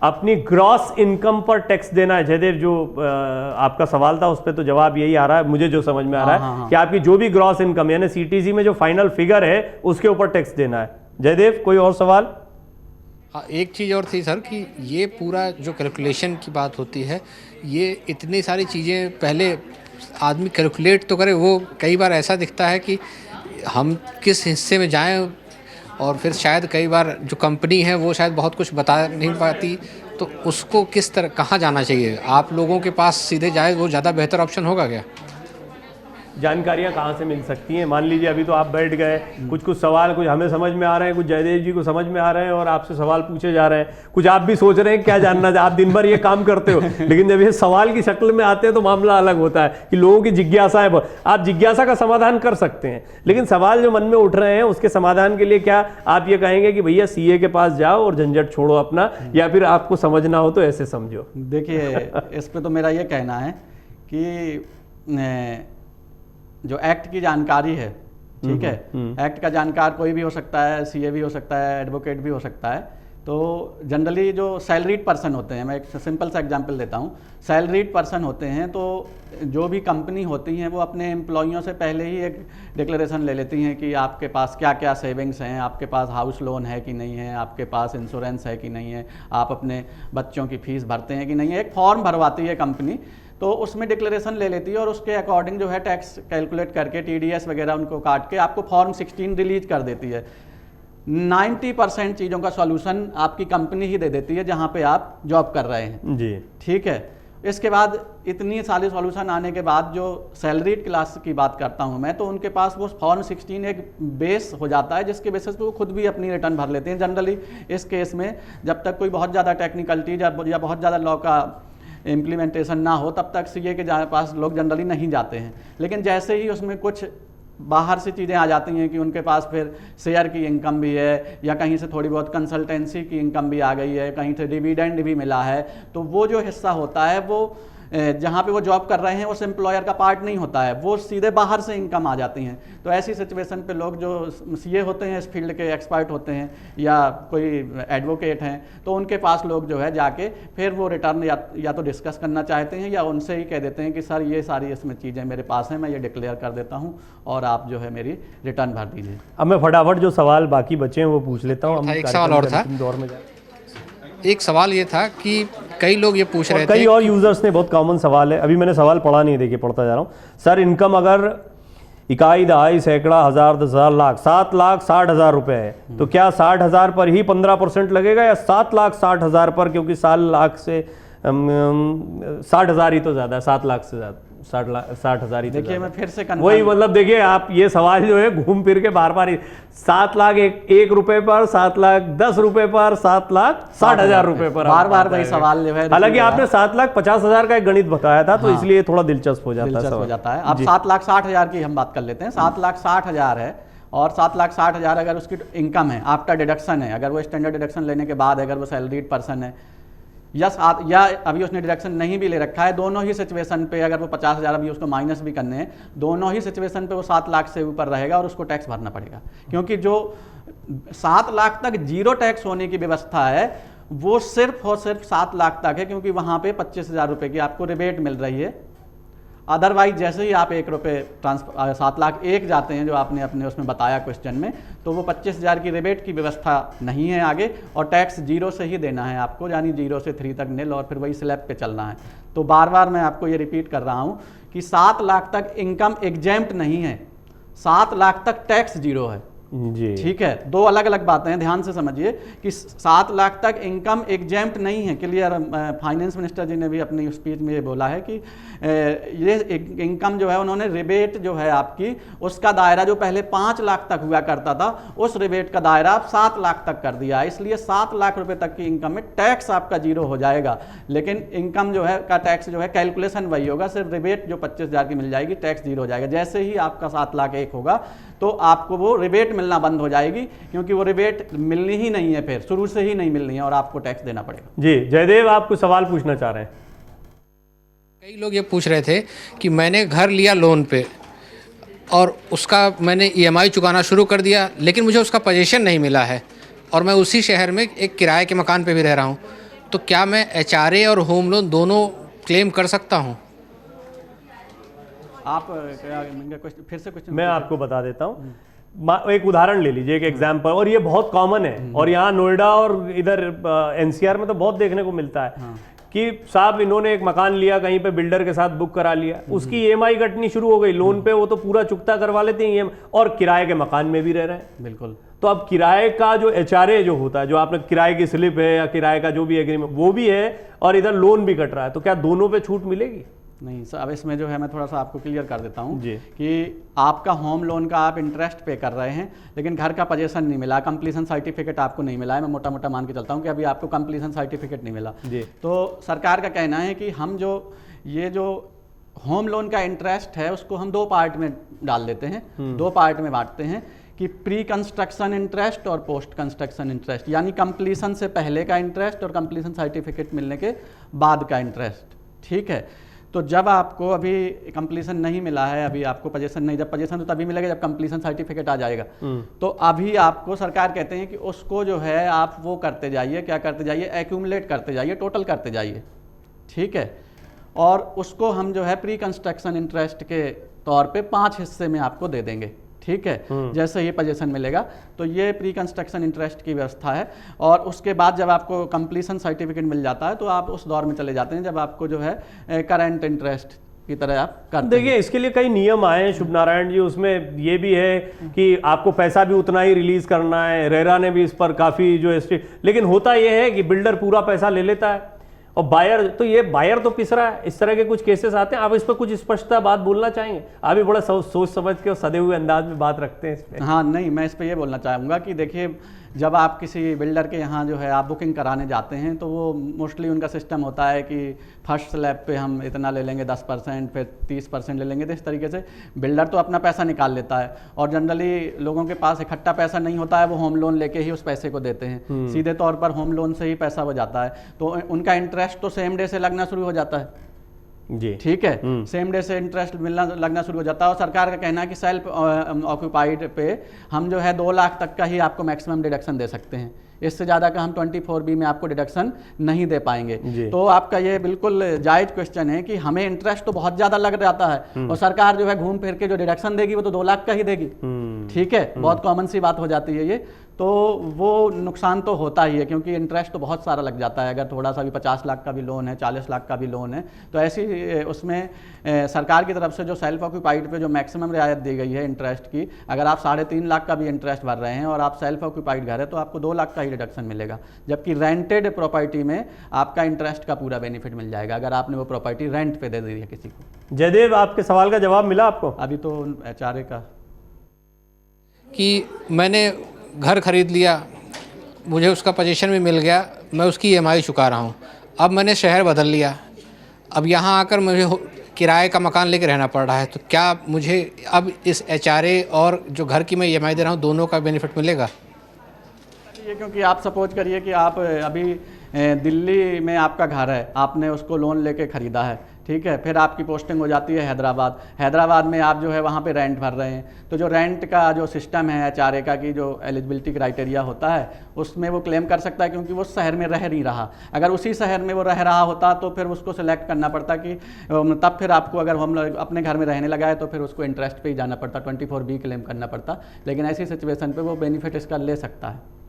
अपनी ग्रॉस इनकम पर टैक्स देना है। जयदेव, जो आपका सवाल था उस पर तो जवाब यही आ रहा है, मुझे जो समझ में आ रहा है कि आपकी जो भी ग्रॉस इनकम यानी CTC में जो फाइनल फिगर है उसके ऊपर टैक्स देना है। जयदेव, कोई और सवाल? हाँ, एक चीज़ और थी सर कि ये पूरा जो कैलकुलेशन की बात होती है, ये इतनी सारी चीज़ें पहले आदमी कैलकुलेट तो करे, वो कई बार ऐसा दिखता है कि हम किस हिस्से में जाएं, और फिर शायद कई बार जो कंपनी है वो शायद बहुत कुछ बता नहीं पाती, तो उसको किस तरह कहाँ जाना चाहिए? आप लोगों के पास सीधे जाए, वो ज़्यादा बेहतर ऑप्शन होगा क्या? जानकारियाँ कहाँ से मिल सकती हैं? मान लीजिए अभी तो आप बैठ गए, कुछ सवाल कुछ हमें समझ में आ रहे हैं, कुछ जयदेव जी को समझ में आ रहे हैं और आपसे सवाल पूछे जा रहे हैं, कुछ आप भी सोच रहे हैं क्या जानना है, आप दिन भर ये काम करते हो, लेकिन जब ये सवाल की शक्ल में आते हैं तो मामला अलग होता है कि लोगों की जिज्ञासाएं, आप जिज्ञासा का समाधान कर सकते हैं, लेकिन सवाल जो मन में उठ रहे हैं उसके समाधान के लिए क्या आप ये कहेंगे कि भैया CA के पास जाओ और झंझट छोड़ो अपना, या फिर आपको समझना हो तो ऐसे समझो? देखिए, इस पर तो मेरा ये कहना है कि जो एक्ट की जानकारी है, ठीक है, एक्ट का जानकार कोई भी हो सकता है, CA भी हो सकता है, एडवोकेट भी हो सकता है। तो जनरली जो सैलरीड पर्सन होते हैं, मैं एक सिंपल सा एग्जांपल देता हूँ, सैलरीड पर्सन होते हैं तो जो भी कंपनी होती हैं वो अपने एम्प्लॉइयों से पहले ही एक डिक्लेरेशन ले लेती हैं कि आपके पास क्या क्या सेविंग्स हैं, आपके पास हाउस लोन है कि नहीं है, आपके पास इंश्योरेंस है कि नहीं है, आप अपने बच्चों की फीस भरते हैं कि नहीं है। एक फॉर्म भरवाती है कंपनी, तो उसमें डिक्लेरेशन ले लेती है और उसके अकॉर्डिंग जो है टैक्स कैलकुलेट करके TDS वगैरह उनको काट के आपको फॉर्म 16 रिलीज कर देती है। 90% चीज़ों का सॉल्यूशन आपकी कंपनी ही दे देती है जहां पे आप जॉब कर रहे हैं जी, ठीक है। इसके बाद इतनी सारी सॉल्यूशन आने के बाद जो सैलरीड क्लास की बात करता हूं मैं, तो उनके पास वो फॉर्म 16 एक बेस हो जाता है जिसके बेसिस पे वो खुद भी अपनी रिटर्न भर लेते हैं। जनरली इस केस में जब तक कोई बहुत ज़्यादा टेक्निकलिटी या बहुत ज़्यादा लॉ का इम्प्लीमेंटेशन ना हो तब तक CA के पास लोग जनरली नहीं जाते हैं। लेकिन जैसे ही उसमें कुछ बाहर से चीज़ें आ जाती हैं कि उनके पास फिर शेयर की इनकम भी है या कहीं से थोड़ी बहुत कंसल्टेंसी की इनकम भी आ गई है, कहीं से डिविडेंड भी मिला है, तो वो जो हिस्सा होता है वो जहाँ पे वो जॉब कर रहे हैं उस एम्प्लॉयर का पार्ट नहीं होता है, वो सीधे बाहर से इनकम आ जाती हैं। तो ऐसी सिचुएशन पे लोग जो CA होते हैं, इस फील्ड के एक्सपर्ट होते हैं या कोई एडवोकेट हैं, तो उनके पास लोग जो है जाके फिर वो रिटर्न या तो डिस्कस करना चाहते हैं या उनसे ही कह देते हैं कि सर ये सारी इसमें चीज़ें मेरे पास हैं, मैं ये डिक्लेयर कर देता हूँ और आप जो है मेरी रिटर्न भर दीजिए। अब मैं फटाफट जो सवाल बाकी बचे हैं वो पूछ लेता हूँ। एक सवाल और था, दौर में एक सवाल ये था कि कई लोग ये पूछ रहे थे, कई और यूजर्स ने, बहुत कॉमन सवाल है, अभी मैंने सवाल पढ़ा नहीं, देखिए पढ़ता जा रहा हूँ। सर इनकम अगर इकाई, दहाई, सैकड़ा, हजार, 10,000, लाख, 7,60,000 रुपए है तो क्या 60,000 पर ही 15% लगेगा या 7,60,000 पर? क्योंकि 7 लाख से 60,000 ही तो ज्यादा है, 7 लाख से ज्यादा 60,000 ही। देखिए मैं फिर से वही मतलब देखिए आप ये सवाल जो है घूम फिर के बार बार 7 लाख एक रुपए पर, 7 लाख 10 रुपए पर, 7,60,000 रुपए पर, बार बार वही सवाल जो है। हालांकि आपने 7,50,000 का एक गणित बताया था तो इसलिए थोड़ा दिलचस्प हो जाता है। अब 7,60,000 की हम बात कर लेते हैं। 7,60,000 है और 7,60,000 अगर उसकी इनकम है आफ्टर डिडक्शन है, अगर वो स्टैंडर्ड डिडक्शन लेने के बाद अगर वो सैलरीड पर्सन है या अभी उसने डिडक्शन नहीं भी ले रखा है, दोनों ही सिचुएशन पे अगर वो 50,000 अभी उसको माइनस भी करने हैं, दोनों ही सिचुएशन पे वो 7 लाख से ऊपर रहेगा और उसको टैक्स भरना पड़ेगा। क्योंकि जो 7 लाख तक जीरो टैक्स होने की व्यवस्था है वो सिर्फ और सिर्फ 7 लाख तक है, क्योंकि वहाँ पे 25,000 रुपये की आपको रिबेट मिल रही है। अदरवाइज जैसे ही आप 1 रुपये ट्रांसफर 7 लाख 1 जाते हैं जो आपने अपने उसमें बताया क्वेश्चन में, तो वो 25,000 की रिबेट की व्यवस्था नहीं है आगे, और टैक्स जीरो से ही देना है आपको, यानी 0 से 3 तक निल, और फिर वही स्लैब पे चलना है। तो बार बार मैं आपको ये रिपीट कर रहा हूँ कि 7 लाख तक इनकम एग्जेम्प्ट नहीं है, 7 लाख तक टैक्स जीरो है जी। ठीक है, दो अलग अलग बातें हैं, ध्यान से समझिए कि 7 लाख तक इनकम एग्जेम्प्ट नहीं है। क्लियर, फाइनेंस मिनिस्टर जी ने भी अपनी स्पीच में ये बोला है कि ये इनकम जो है उन्होंने रिबेट जो है आपकी उसका दायरा जो पहले 5 लाख तक हुआ करता था उस रिबेट का दायरा अब 7 लाख तक कर दिया है। इसलिए 7 लाख रुपए तक की इनकम में टैक्स आपका जीरो हो जाएगा, लेकिन इनकम जो है का टैक्स जो है कैलकुलेशन वही होगा, सिर्फ रिबेट जो 25,000 की मिल जाएगी टैक्स जीरो हो जाएगा। जैसे ही आपका 7 लाख 1 होगा तो आपको वो रिबेट मिलना बंद हो जाएगी, क्योंकि वो रिबेट मिलनी ही नहीं है, फिर शुरू से ही नहीं मिलनी है और आपको टैक्स देना पड़ेगा। जी जयदेव, आप कुछ सवाल पूछना चाह रहे हैं? कई लोग ये पूछ रहे थे कि मैंने घर लिया लोन पे और उसका मैंने EMI चुकाना शुरू कर दिया, लेकिन मुझे उसका पोजीशन नहीं मिला है और मैं उसी शहर में एक किराए के मकान पे भी रह रहा हूँ, तो क्या मैं HRA और होम लोन दोनों क्लेम कर सकता हूँ? आप फिर से क्वेश्चन मैं आपको बता देता हूँ। एक उदाहरण ले लीजिए, एक एग्जाम्पल, और ये बहुत कॉमन है और यहाँ नोएडा और इधर NCR में तो बहुत देखने को मिलता है कि साहब इन्होंने एक मकान लिया कहीं पे, बिल्डर के साथ बुक करा लिया, उसकी EMI कटनी शुरू हो गई लोन पे, वो तो पूरा चुकता करवा लेते हैं और किराए के मकान में भी रह रहे हैं। बिल्कुल। तो अब किराए का जो HRA जो होता है, जो आपने किराए की स्लिप है या किराए का जो भी एग्रीमेंट वो भी है और इधर लोन भी कट रहा है, तो क्या दोनों पे छूट मिलेगी? नहीं सर, अब इसमें जो है मैं थोड़ा सा आपको क्लियर कर देता हूँ जी। कि आपका होम लोन का आप इंटरेस्ट पे कर रहे हैं, लेकिन घर का पोजीशन नहीं मिला, कंप्लीशन सर्टिफिकेट आपको नहीं मिला है। मैं मोटा मोटा मान के चलता हूँ कि अभी आपको कंप्लीशन सर्टिफिकेट नहीं मिला जी। तो सरकार का कहना है कि हम जो होम लोन का इंटरेस्ट है उसको हम 2 पार्ट में डाल देते हैं, 2 पार्ट में बांटते हैं कि प्री कंस्ट्रक्शन इंटरेस्ट और पोस्ट कंस्ट्रक्शन इंटरेस्ट, यानी कंप्लीशन से पहले का इंटरेस्ट और कंप्लीशन सर्टिफिकेट मिलने के बाद का इंटरेस्ट। ठीक है, तो जब आपको अभी कंप्लीशन नहीं मिला है, अभी आपको पोजीशन नहीं, जब पोजीशन तो तभी मिलेगा जब कंप्लीशन सर्टिफिकेट आ जाएगा, तो अभी आपको सरकार कहते हैं कि उसको जो है आप वो करते जाइए, क्या करते जाइए, एक्यूमुलेट करते जाइए, टोटल करते जाइए। ठीक है, और उसको हम जो है प्री कंस्ट्रक्शन इंटरेस्ट के तौर पे 5 हिस्से में आपको दे देंगे। ठीक है, जैसे ये पोजीशन मिलेगा तो ये प्री कंस्ट्रक्शन इंटरेस्ट की व्यवस्था है। और उसके बाद जब आपको कंप्लीशन सर्टिफिकेट मिल जाता है तो आप उस दौर में चले जाते हैं जब आपको जो है करंट इंटरेस्ट की तरह आप करते हैं। देखिए, इसके लिए कई नियम आए हैं शुभ नारायण जी, उसमें ये भी है कि आपको पैसा भी उतना ही रिलीज करना है। रेरा ने भी इस पर काफी जो लेकिन होता यह है कि बिल्डर पूरा पैसा ले लेता है और बायर तो पिस रहा है। इस तरह के कुछ केसेस आते हैं। आप इस पर कुछ स्पष्टता बात बोलना चाहेंगे? आप भी बड़ा सोच समझ के और सदे हुए अंदाज में बात रखते हैं इस पे। हाँ, नहीं, मैं इस पे ये बोलना चाहूँगा कि देखिए, जब आप किसी बिल्डर के यहाँ जो है आप बुकिंग कराने जाते हैं तो वो मोस्टली उनका सिस्टम होता है कि फर्स्ट स्लैब पे हम इतना ले लेंगे 10%, फिर 30% ले लेंगे। तो इस तरीके से बिल्डर तो अपना पैसा निकाल लेता है और जनरली लोगों के पास इकट्ठा पैसा नहीं होता है, वो होम लोन लेके ही उस पैसे को देते हैं। सीधे तौर पर होम लोन से ही पैसा हो जाता है, तो उनका इंटरेस्ट तो सेम डे से लगना शुरू हो जाता है जी। ठीक है, सेम डे से इंटरेस्ट मिलना लगना शुरू हो जाता है। और सरकार का कहना है कि सेल्फ ऑक्यूपाइड पे हम जो है 2 लाख तक का ही आपको मैक्सिमम डिडक्शन दे सकते हैं, इससे ज़्यादा का हम 24B में आपको डिडक्शन नहीं दे पाएंगे। तो आपका ये बिल्कुल जायज़ क्वेश्चन है कि हमें इंटरेस्ट तो बहुत ज़्यादा लग जाता है और सरकार जो है घूम फिर के जो डिडक्शन देगी वो तो 2 लाख का ही देगी। ठीक है, बहुत कॉमन सी बात हो जाती है ये, तो वो नुकसान तो होता ही है क्योंकि इंटरेस्ट तो बहुत सारा लग जाता है। अगर थोड़ा सा भी 50 लाख का भी लोन है, 40 लाख का भी लोन है, तो ऐसी उसमें सरकार की तरफ से जो सेल्फ ऑक्यूपाइड पे जो मैक्सिमम रियायत दी गई है इंटरेस्ट की, अगर आप 3.5 लाख का भी इंटरेस्ट भर रहे हैं और आप सेल्फ ऑक्यूपाइड घर है तो आपको 2 लाख का ही डिडक्शन मिलेगा। जबकि रेंटेड प्रॉपर्टी में आपका इंटरेस्ट का पूरा बेनिफिट मिल जाएगा अगर आपने वो प्रॉपर्टी रेंट पे दे दी है किसी को। जयदेव, आपके सवाल का जवाब मिला आपको? अभी तो HRA का कि मैंने घर खरीद लिया, मुझे उसका पोजीशन भी मिल गया, मैं उसकी EMI चुका रहा हूँ। अब मैंने शहर बदल लिया, अब यहाँ आकर मुझे किराए का मकान लेके रहना पड़ रहा है, तो क्या मुझे अब इस HRA और जो घर की मैं EMI दे रहा हूँ दोनों का बेनिफिट मिलेगा? ये क्योंकि आप सपोज करिए कि आप अभी दिल्ली में आपका घर है, आपने उसको लोन लेके ख़रीदा है, ठीक है, फिर आपकी पोस्टिंग हो जाती है हैदराबाद में आप जो है वहाँ पे रेंट भर रहे हैं, तो जो रेंट का जो सिस्टम है HRA का की जो एलिजिबिलिटी क्राइटेरिया होता है उसमें वो क्लेम कर सकता है, क्योंकि वो शहर में रह नहीं रहा। अगर उसी शहर में वो रह रहा होता तो फिर उसको सिलेक्ट करना पड़ता कि तब फिर आपको अगर हम अपने घर में रहने लगा है तो फिर उसको इंटरेस्ट पे ही जाना पड़ता, 24B क्लेम करना पड़ता। लेकिन ऐसी सिचुएशन पे वो बेनिफिट इसका ले सकता है।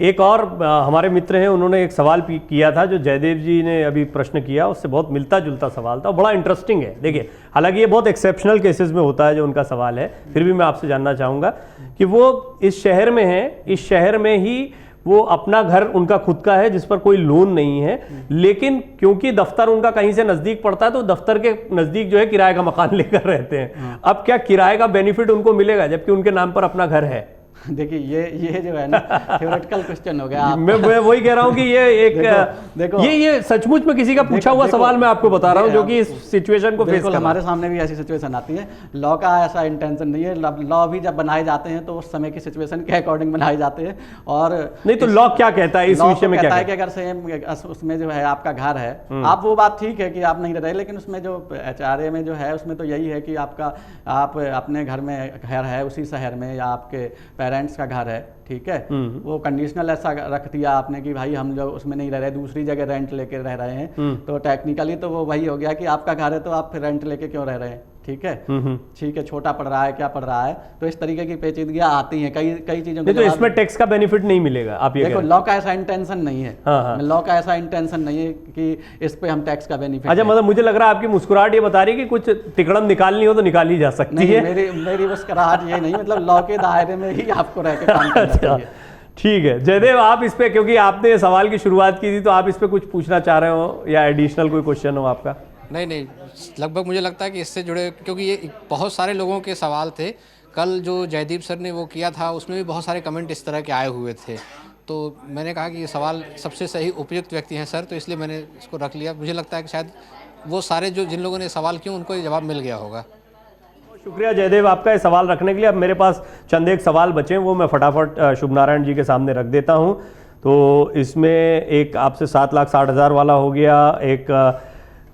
एक और हमारे मित्र हैं, उन्होंने एक सवाल किया था जो जयदेव जी ने अभी प्रश्न किया, उससे बहुत मिलता जुलता सवाल था, बड़ा इंटरेस्टिंग है। देखिए, हालांकि ये बहुत एक्सेप्शनल केसेस में होता है जो उनका सवाल है, फिर भी मैं आपसे जानना चाहूँगा कि वो इस शहर में हैं, इस शहर में ही वो अपना घर उनका खुद का है जिस पर कोई लोन नहीं है, लेकिन क्योंकि दफ्तर उनका कहीं से नज़दीक पड़ता है तो दफ्तर के नज़दीक जो है किराए का मकान लेकर रहते हैं। अब क्या किराए का बेनिफिट उनको मिलेगा जबकि उनके नाम पर अपना घर है? देखिए ये जो है ना थ्योरेटिकल क्वेश्चन हो गया। मैं वही कह रहा हूँ कि ये एक देखो ये सचमुच में किसी का पूछा हुआ सवाल मैं आपको बता रहा हूँ जो कि इस सिचुएशन को फेस कर रहा है। हमारे सामने भी ऐसी सिचुएशन आती है। लॉ का ऐसा इंटेंशन नहीं है, लॉ भी जब बनाए जाते हैं तो उस समय की सिचुएशन के अकॉर्डिंग बनाए जाते हैं। और नहीं तो लॉ क्या कहता है इस विषय में? क्या कहता है कि अगर सेम उसमें जो है आपका घर है, आप वो बात ठीक है कि आप नहीं रह रहे, लेकिन उसमें जो HRA में जो है उसमें तो यही है कि आप अपने घर में घर है उसी शहर में या आपके पेरेंट्स का घर है, ठीक है, वो कंडीशनल ऐसा रख दिया आपने कि भाई हम जो उसमें नहीं रह रहे, दूसरी जगह रेंट लेके रह रहे हैं, तो टेक्निकली तो वो वही हो गया कि आपका घर है तो आप फिर रेंट लेके क्यों रह रहे हैं, ठीक है, ठीक है, छोटा पड़ रहा है, क्या पड़ रहा है, तो इस तरीके की पेचीदगियां आती हैं कई चीजों तो इसमें टैक्स का बेनिफिट नहीं मिलेगा? आप ये देखो, लॉ का ऐसा इंटेंशन नहीं है। हाँ। लॉ का ऐसा इंटेंशन नहीं है कि इस पे हम टैक्स का बेनिफिट। अच्छा, मतलब मुझे लग रहा है आपकी मुस्कुराहट ये बता रही है कि कुछ तिकड़म निकालनी हो तो निकाली जा सकती है। मेरी मुस्कुराहट ये नहीं, मतलब लॉ के दायरे में ही आपको रह के काम करना चाहिए। ठीक है जयदेव, आप इस पे, क्योंकि आपने सवाल की शुरुआत की थी, तो आप इस पे कुछ पूछना चाह रहे हो या एडिशनल कोई क्वेश्चन हो आपका? नहीं, लगभग मुझे लगता है कि इससे जुड़े, क्योंकि ये बहुत सारे लोगों के सवाल थे। कल जो जयदीप सर ने वो किया था उसमें भी बहुत सारे कमेंट इस तरह के आए हुए थे, तो मैंने कहा कि ये सवाल सबसे सही उपयुक्त व्यक्ति हैं सर, तो इसलिए मैंने इसको रख लिया। मुझे लगता है कि शायद वो सारे जिन लोगों ने सवाल किए उनको ये जवाब मिल गया होगा। शुक्रिया जयदेव आपका ये सवाल रखने के लिए। अब मेरे पास चंद एक सवाल बचे हैं, वो मैं फटाफट शुभ नारायण जी के सामने रख देता हूँ। तो इसमें एक आपसे 7,60,000 वाला हो गया, एक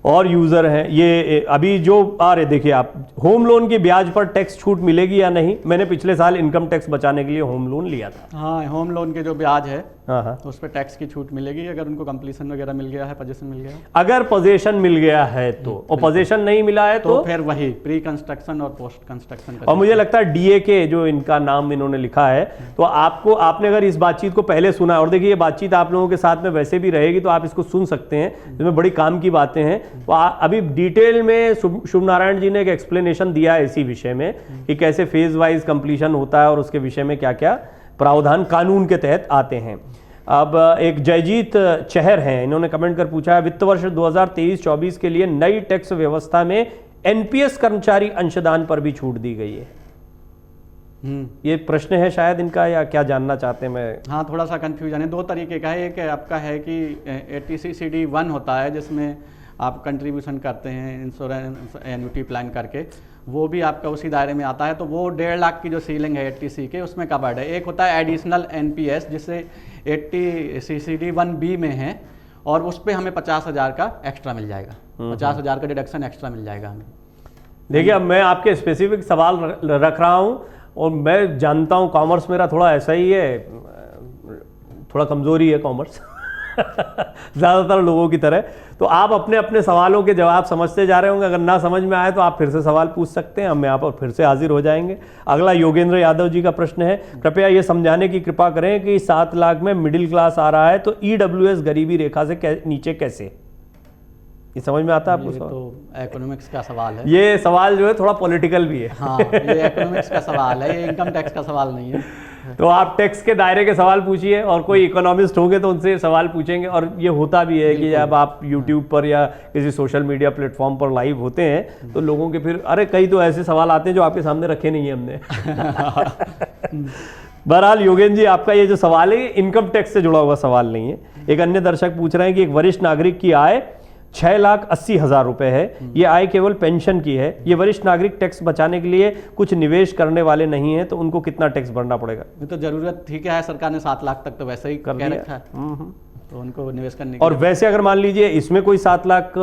और यूज़र हैं ये अभी जो आ रहे, देखिए आप, होम लोन की ब्याज पर टैक्स छूट मिलेगी या नहीं? मैंने पिछले साल इनकम टैक्स बचाने के लिए होम लोन लिया था। हाँ, होम लोन के जो ब्याज है, हाँ, उस पर टैक्स की छूट मिलेगी अगर उनको कंप्लीशन वगैरह मिल गया है, पोजीशन मिल गया है। अगर पोजीशन मिल गया है तो, और पोजीशन नहीं मिला है तो फिर वही प्री कंस्ट्रक्शन और पोस्ट कंस्ट्रक्शन। और मुझे लगता है DAK जो इनका नाम इन्होंने लिखा है, तो आपने अगर इस बातचीत को पहले सुना, और देखिए ये बातचीत आप लोगों के साथ में वैसे भी रहेगी तो आप इसको सुन सकते हैं, इसमें बड़ी काम की बातें हैं। तो अभी डिटेल में शुभ नारायण जी ने एक एक्सप्लेनेशन दिया है इसी विषय में कि कैसे फेज वाइज कंप्लीशन होता है और उसके विषय में क्या क्या प्रावधान कानून के तहत आते हैं। अब एक जयजीत चहर हैं, इन्होंने कमेंट कर पूछा है, वित्त वर्ष 2023-24 के लिए नई टैक्स व्यवस्था में NPS कर्मचारी अंशदान पर भी छूट दी गई है। ये प्रश्न है शायद इनका, या क्या जानना चाहते हैं? मैं हाँ, थोड़ा सा कंफ्यूजन है। दो तरीके का है। एक आपका है कि ATC-CD 1 होता है जिसमें आप कंट्रीब्यूशन करते हैं इंश्योरेंस एन्युटी प्लान करके, वो भी आपका उसी दायरे में आता है, तो वो 1.5 लाख की जो सीलिंग है 80C के, उसमें कवर्ड है। एक होता है एडिशनल NPS जिससे 80CCD 1B में है, और उस पर हमें 50,000 का एक्स्ट्रा मिल जाएगा, 50,000 का डिडक्शन एक्स्ट्रा मिल जाएगा हमें। देखिए, अब मैं आपके स्पेसिफिक सवाल रख रहा हूँ, और मैं जानता हूँ कॉमर्स मेरा थोड़ा ऐसा ही है, थोड़ा कमज़ोरी है कॉमर्स ज़्यादातर लोगों की तरह। तो आप अपने अपने सवालों के जवाब समझते जा रहे होंगे, अगर ना समझ में आए तो आप फिर से सवाल पूछ सकते हैं, हम यहाँ पर फिर से हाजिर हो जाएंगे। अगला योगेंद्र यादव जी का प्रश्न है, कृपया ये समझाने की कृपा करें कि 7 लाख में मिडिल क्लास आ रहा है तो EWS गरीबी रेखा से नीचे कैसे? ये समझ में आता है आपको? तो इकोनॉमिक्स का सवाल है। ये सवाल जो है थोड़ा पॉलिटिकल भी है। हाँ, ये इकोनॉमिक्स का सवाल है, ये इनकम टैक्स का सवाल नहीं है। तो आप टैक्स के दायरे के सवाल पूछिए, और कोई इकोनॉमिस्ट होंगे तो उनसे सवाल पूछेंगे। और ये होता भी है कि जब आप YouTube पर या किसी सोशल मीडिया प्लेटफॉर्म पर लाइव होते हैं तो लोगों के फिर अरे कई तो ऐसे सवाल आते हैं जो आपके सामने रखे नहीं है हमने बहरहाल योगेंद्र जी, आपका ये जो सवाल है इनकम टैक्स से जुड़ा हुआ सवाल नहीं है। एक अन्य दर्शक पूछ रहे हैं कि एक वरिष्ठ नागरिक की आय 6,80,000 रुपए है। ये आय केवल पेंशन की है। ये वरिष्ठ नागरिक टैक्स बचाने के लिए कुछ निवेश करने वाले नहीं है, तो उनको कितना टैक्स भरना पड़ेगा? ये तो जरूरत ठीक है, सरकार ने 7 लाख तक तो वैसे ही कर कह दिया। रखा है, तो उनको निवेश करने के और वैसे अगर मान लीजिए इसमें कोई 7 लाख,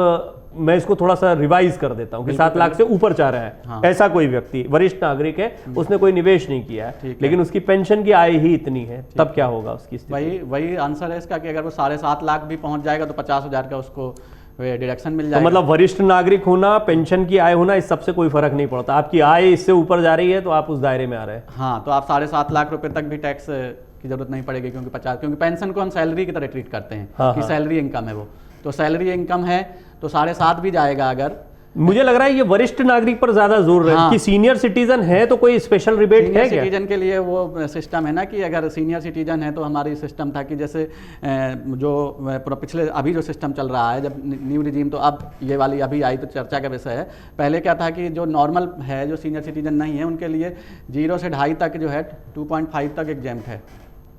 मैं इसको थोड़ा सा रिवाइज कर देता हूँ कि 7 लाख से ऊपर चाह रहा है, हाँ। ऐसा कोई व्यक्ति वरिष्ठ नागरिक है, उसने कोई निवेश नहीं किया है, ठीक है। लेकिन उसकी पेंशन की आय ही इतनी है, तब क्या होगा उसकी स्थिति? वही आंसर है इसका कि अगर वो 7.5 लाख भी पहुंच जाएगा तो 50,000 का उसको डिडक्शन मिल तो जाएगा। मतलब वरिष्ठ नागरिक होना, पेंशन की आय होना, इस सबसे कोई फर्क नहीं पड़ता। आपकी आय इससे ऊपर जा रही है तो आप उस दायरे में आ रहे हैं। हाँ, तो आप 7.5 लाख रुपए तक भी टैक्स की जरूरत नहीं पड़ेगी, क्योंकि पेंशन को हम सैलरी की तरह ट्रीट करते हैं, हाँ, कि हाँ। सैलरी इनकम है वो, तो सैलरी इनकम है तो 7.5 भी जाएगा। अगर मुझे लग रहा है ये वरिष्ठ नागरिक पर ज्यादा जोर है हाँ। कि सीनियर सिटीजन है तो कोई स्पेशल रिबेट सीनियर है क्या? सिटीजन के लिए वो सिस्टम है ना कि अगर सीनियर सिटीजन है तो हमारी सिस्टम था कि जैसे जो पूरा पिछले अभी जो सिस्टम चल रहा है, जब न्यू रिजीम, तो अब ये वाली अभी आई तो चर्चा का विषय है। पहले क्या था कि जो नॉर्मल है, जो सीनियर सिटीजन नहीं है, उनके लिए 0 से 2.5 तक जो है 2.5 तक एग्जेम्प्ट है,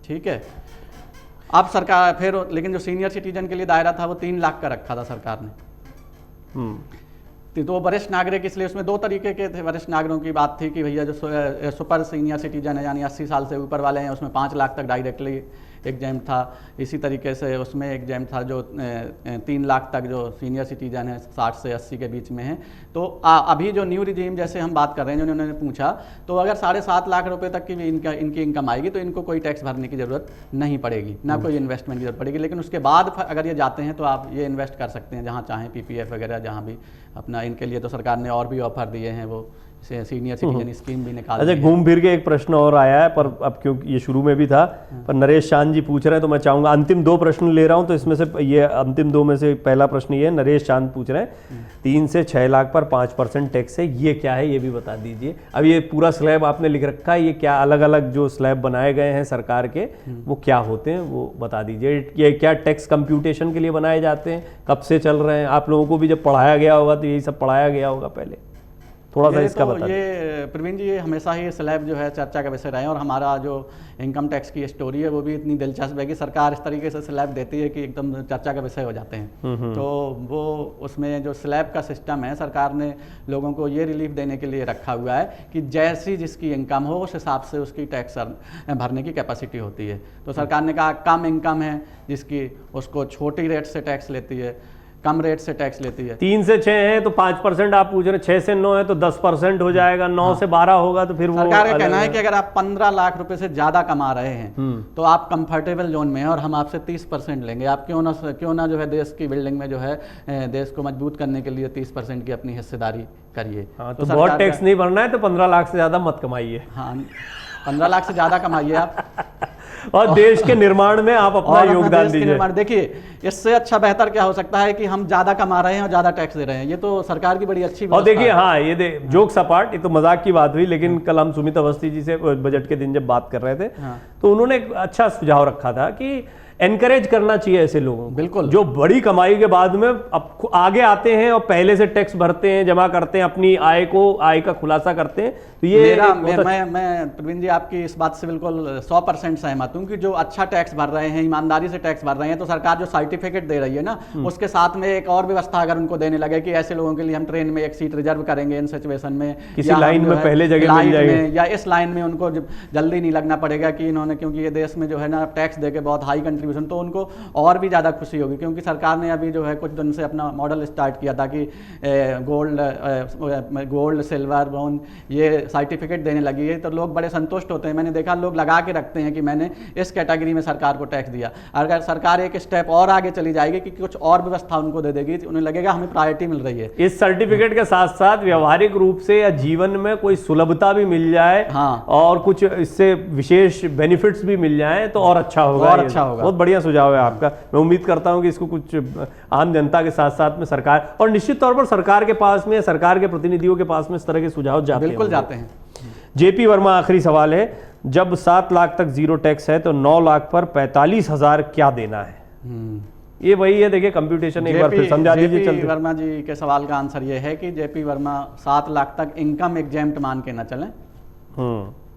ठीक है। अब सरकार फिर, लेकिन जो सीनियर सिटीजन के लिए दायरा था वो 3 लाख का रखा था सरकार ने। तो वरिष्ठ नागरिक, इसलिए उसमें 2 तरीके के थे वरिष्ठ नागरिकों की बात थी कि भैया जो सुपर सीनियर सिटीजन है, यानी 80 साल से ऊपर वाले हैं, उसमें 5 लाख तक डायरेक्टली एग्जाम था। इसी तरीके से उसमें एग्जाम था जो 3 लाख तक जो सीनियर सिटीजन है 60 से 80 के बीच में है। तो अभी जो न्यू रिजीम जैसे हम बात कर रहे हैं, जो उन्होंने पूछा, तो अगर 7.5 लाख रुपए तक की भी इनकी इनकम आएगी तो इनको कोई टैक्स भरने की ज़रूरत नहीं पड़ेगी, ना कोई इन्वेस्टमेंट की जरूरत पड़ेगी। लेकिन उसके बाद अगर ये जाते हैं तो आप ये इन्वेस्ट कर सकते हैं जहाँ चाहें, PPF वगैरह जहाँ भी अपना। इनके लिए तो सरकार ने और भी ऑफर दिए हैं, वो सीनियर सिटीजन स्कीम भी निकाल अच्छा, घूम फिर के एक प्रश्न और आया है, पर अब क्योंकि ये शुरू में भी था, पर नरेश चांद जी पूछ रहे हैं तो मैं चाहूंगा अंतिम 2 प्रश्न ले रहा हूं, तो इसमें से ये अंतिम 2 में से पहला प्रश्न ये है। नरेश चांद पूछ रहे हैं 3 से 6 लाख पर 5% टैक्स है, ये क्या है, ये भी बता दीजिए। अब ये पूरा स्लैब आपने लिख रखा है, ये क्या अलग अलग जो स्लैब बनाए गए हैं सरकार के, वो क्या होते हैं, वो बता दीजिए। ये क्या टैक्स कंप्यूटेशन के लिए बनाए जाते हैं, कब से चल रहे हैं? आप लोगों को भी जब पढ़ाया गया होगा तो यही सब पढ़ाया गया होगा पहले, थोड़ा सा इसका बता। ये प्रवीण जी, ये हमेशा ही स्लैब जो है चर्चा का विषय रहे हैं, और हमारा जो इनकम टैक्स की स्टोरी है वो भी इतनी दिलचस्प है कि सरकार इस तरीके से स्लैब देती है कि एकदम चर्चा का विषय हो जाते हैं। तो वो उसमें जो स्लैब का सिस्टम है, सरकार ने लोगों को ये रिलीफ देने के लिए रखा हुआ है कि जैसी जिसकी इनकम हो उस हिसाब से उसकी टैक्स भरने की कैपेसिटी होती है। तो सरकार ने कहा कम इनकम है जिसकी, उसको छोटी रेट से टैक्स लेती है, कम रेट से टैक्स लेती है। 3 से 6 है तो 5% आप पूछ रहे हैं, 6 से 9 है तो 10% हो जाएगा, 9 से 12 होगा तो फिर वो सरकार का कहना है कि अगर आप 15 लाख रुपए से ज्यादा कमा रहे हैं तो आप कंफर्टेबल जोन में हैं और हम आपसे 30% लेंगे। आप क्यों ना जो है देश की बिल्डिंग में जो है देश को मजबूत करने के लिए 30% की अपनी हिस्सेदारी करिए। हाँ, तो बहुत टैक्स नहीं भरना है तो 15 लाख से ज्यादा मत कमाइए। हाँ, 15 लाख से ज्यादा कमाइए आप, और देश के निर्माण में आप अपना योगदान दीजिए। देखिए, इससे अच्छा बेहतर क्या हो सकता है कि हम ज्यादा कमा रहे हैं और ज्यादा टैक्स दे रहे हैं। ये तो सरकार की बड़ी अच्छी और देखिए, हाँ, ये जोक्स अपार्ट, ये तो मजाक की बात हुई, लेकिन कल हम सुमित अवस्थी जी से बजट के दिन जब बात कर रहे थे, तो उन्होंने एक अच्छा सुझाव रखा था कि एनकरेज करना चाहिए ऐसे लोगों को, बिल्कुल, जो बड़ी कमाई के बाद में अब आगे आते हैं और पहले से टैक्स भरते हैं, जमा करते हैं, अपनी आय का खुलासा करते हैं। तो ये मैं प्रवीण जी आपकी इस बात से बिल्कुल 100% सहमत हूँ कि जो अच्छा टैक्स भर रहे हैं, ईमानदारी से टैक्स भर रहे हैं, तो सरकार जो सर्टिफिकेट दे रही है ना, उसके साथ में एक और व्यवस्था अगर उनको देने लगे कि ऐसे लोगों के लिए हम ट्रेन में एक सीट रिजर्व करेंगे इन सिचुएशन में, किसी लाइन में पहले जगह मिल जाएगी, या इस लाइन में उनको जल्दी नहीं लगना पड़ेगा कि इन्होंने, क्योंकि ये देश में जो है ना टैक्स देके बहुत हाई कंट्रीब्यूशन, तो उनको और भी ज़्यादा खुशी होगी। क्योंकि सरकार ने अभी जो है कुछ दिन से अपना मॉडल स्टार्ट किया था कि गोल्ड सिल्वर ब्राउन ये सर्टिफिकेट देने लगी है, तो लोग बड़े संतुष्ट होते हैं। मैंने देखा लोग लगा के रखते हैं कि मैंने इस कैटेगरी में सरकार को टैक्स दिया। अगर सरकार एक स्टेप और आगे चली जाएगी कि कुछ और व्यवस्था उनको दे देगी, उन्हें लगेगा हमें प्रायोरिटी मिल रही है। इस सर्टिफिकेट के साथ साथ व्यवहारिक रूप से या जीवन में कोई सुलभता भी मिल जाए, हाँ, और कुछ इससे विशेष बेनिफिट्स भी मिल जाए तो और अच्छा होगा। और अच्छा होगा। बहुत बढ़िया सुझाव है आपका। मैं उम्मीद करता हूं कि इसको कुछ आम जनता के साथ साथ में सरकार, और निश्चित तौर पर सरकार के पास में, सरकार के प्रतिनिधियों के पास में इस तरह के सुझाव जाते हैं, बिल्कुल जाते हैं। जेपी वर्मा, आखिरी सवाल है, जब 7 लाख तक जीरो टैक्स है तो 9 लाख पर 45,000 क्या देना है? ये वही है, देखिए कंप्यूटेशन एक बार फिर समझा दीजिए। जेपी वर्मा जी के सवाल का आंसर ये है कि जेपी वर्मा 7 लाख तक इनकम एग्जेम्प्ट मान के ना चलें।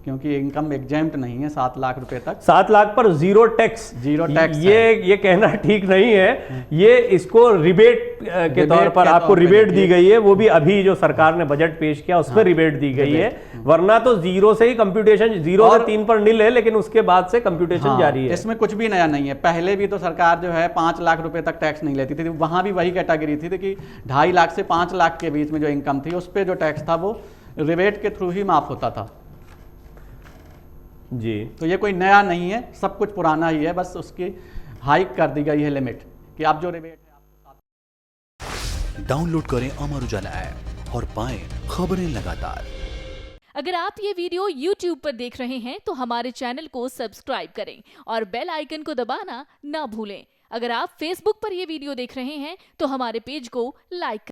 क्योंकि इनकम एग्जेम्प्ट नहीं है 7 लाख रुपए तक। 7 लाख पर जीरो टैक्स। जीरो टैक्स ये कहना ठीक नहीं है। ये इसको रिबेट के तौर पर आपको रिबेट दी गई है, वो भी अभी जो सरकार ने बजट पेश किया उसमें रिबेट दी गई है, वरना तो जीरो से ही कंप्यूटेशन, 0 से 3 पर नील है, लेकिन उसके बाद से कंप्यूटेशन जारी है। इसमें कुछ भी नया नहीं है। पहले भी तो सरकार जो है 5 लाख रुपए तक टैक्स नहीं लेती थी, वहां भी वही कैटेगरी थी कि 2.5 लाख से 5 लाख के बीच में जो इनकम थी उस पर जो टैक्स था वो रिबेट के थ्रू ही माफ होता था जी। तो ये कोई नया नहीं है, सब कुछ पुराना ही है, बस उसकी हाइक कर दी गई है लिमिट कि आप जो रिबेट है। डाउनलोड करें अमर उजाला ऐप और पाएं खबरें लगातार। अगर आप ये वीडियो YouTube पर देख रहे हैं तो हमारे चैनल को सब्सक्राइब करें और बेल आइकन को दबाना ना भूलें। अगर आप Facebook पर ये वीडियो देख रहे हैं तो हमारे पेज को लाइक करें।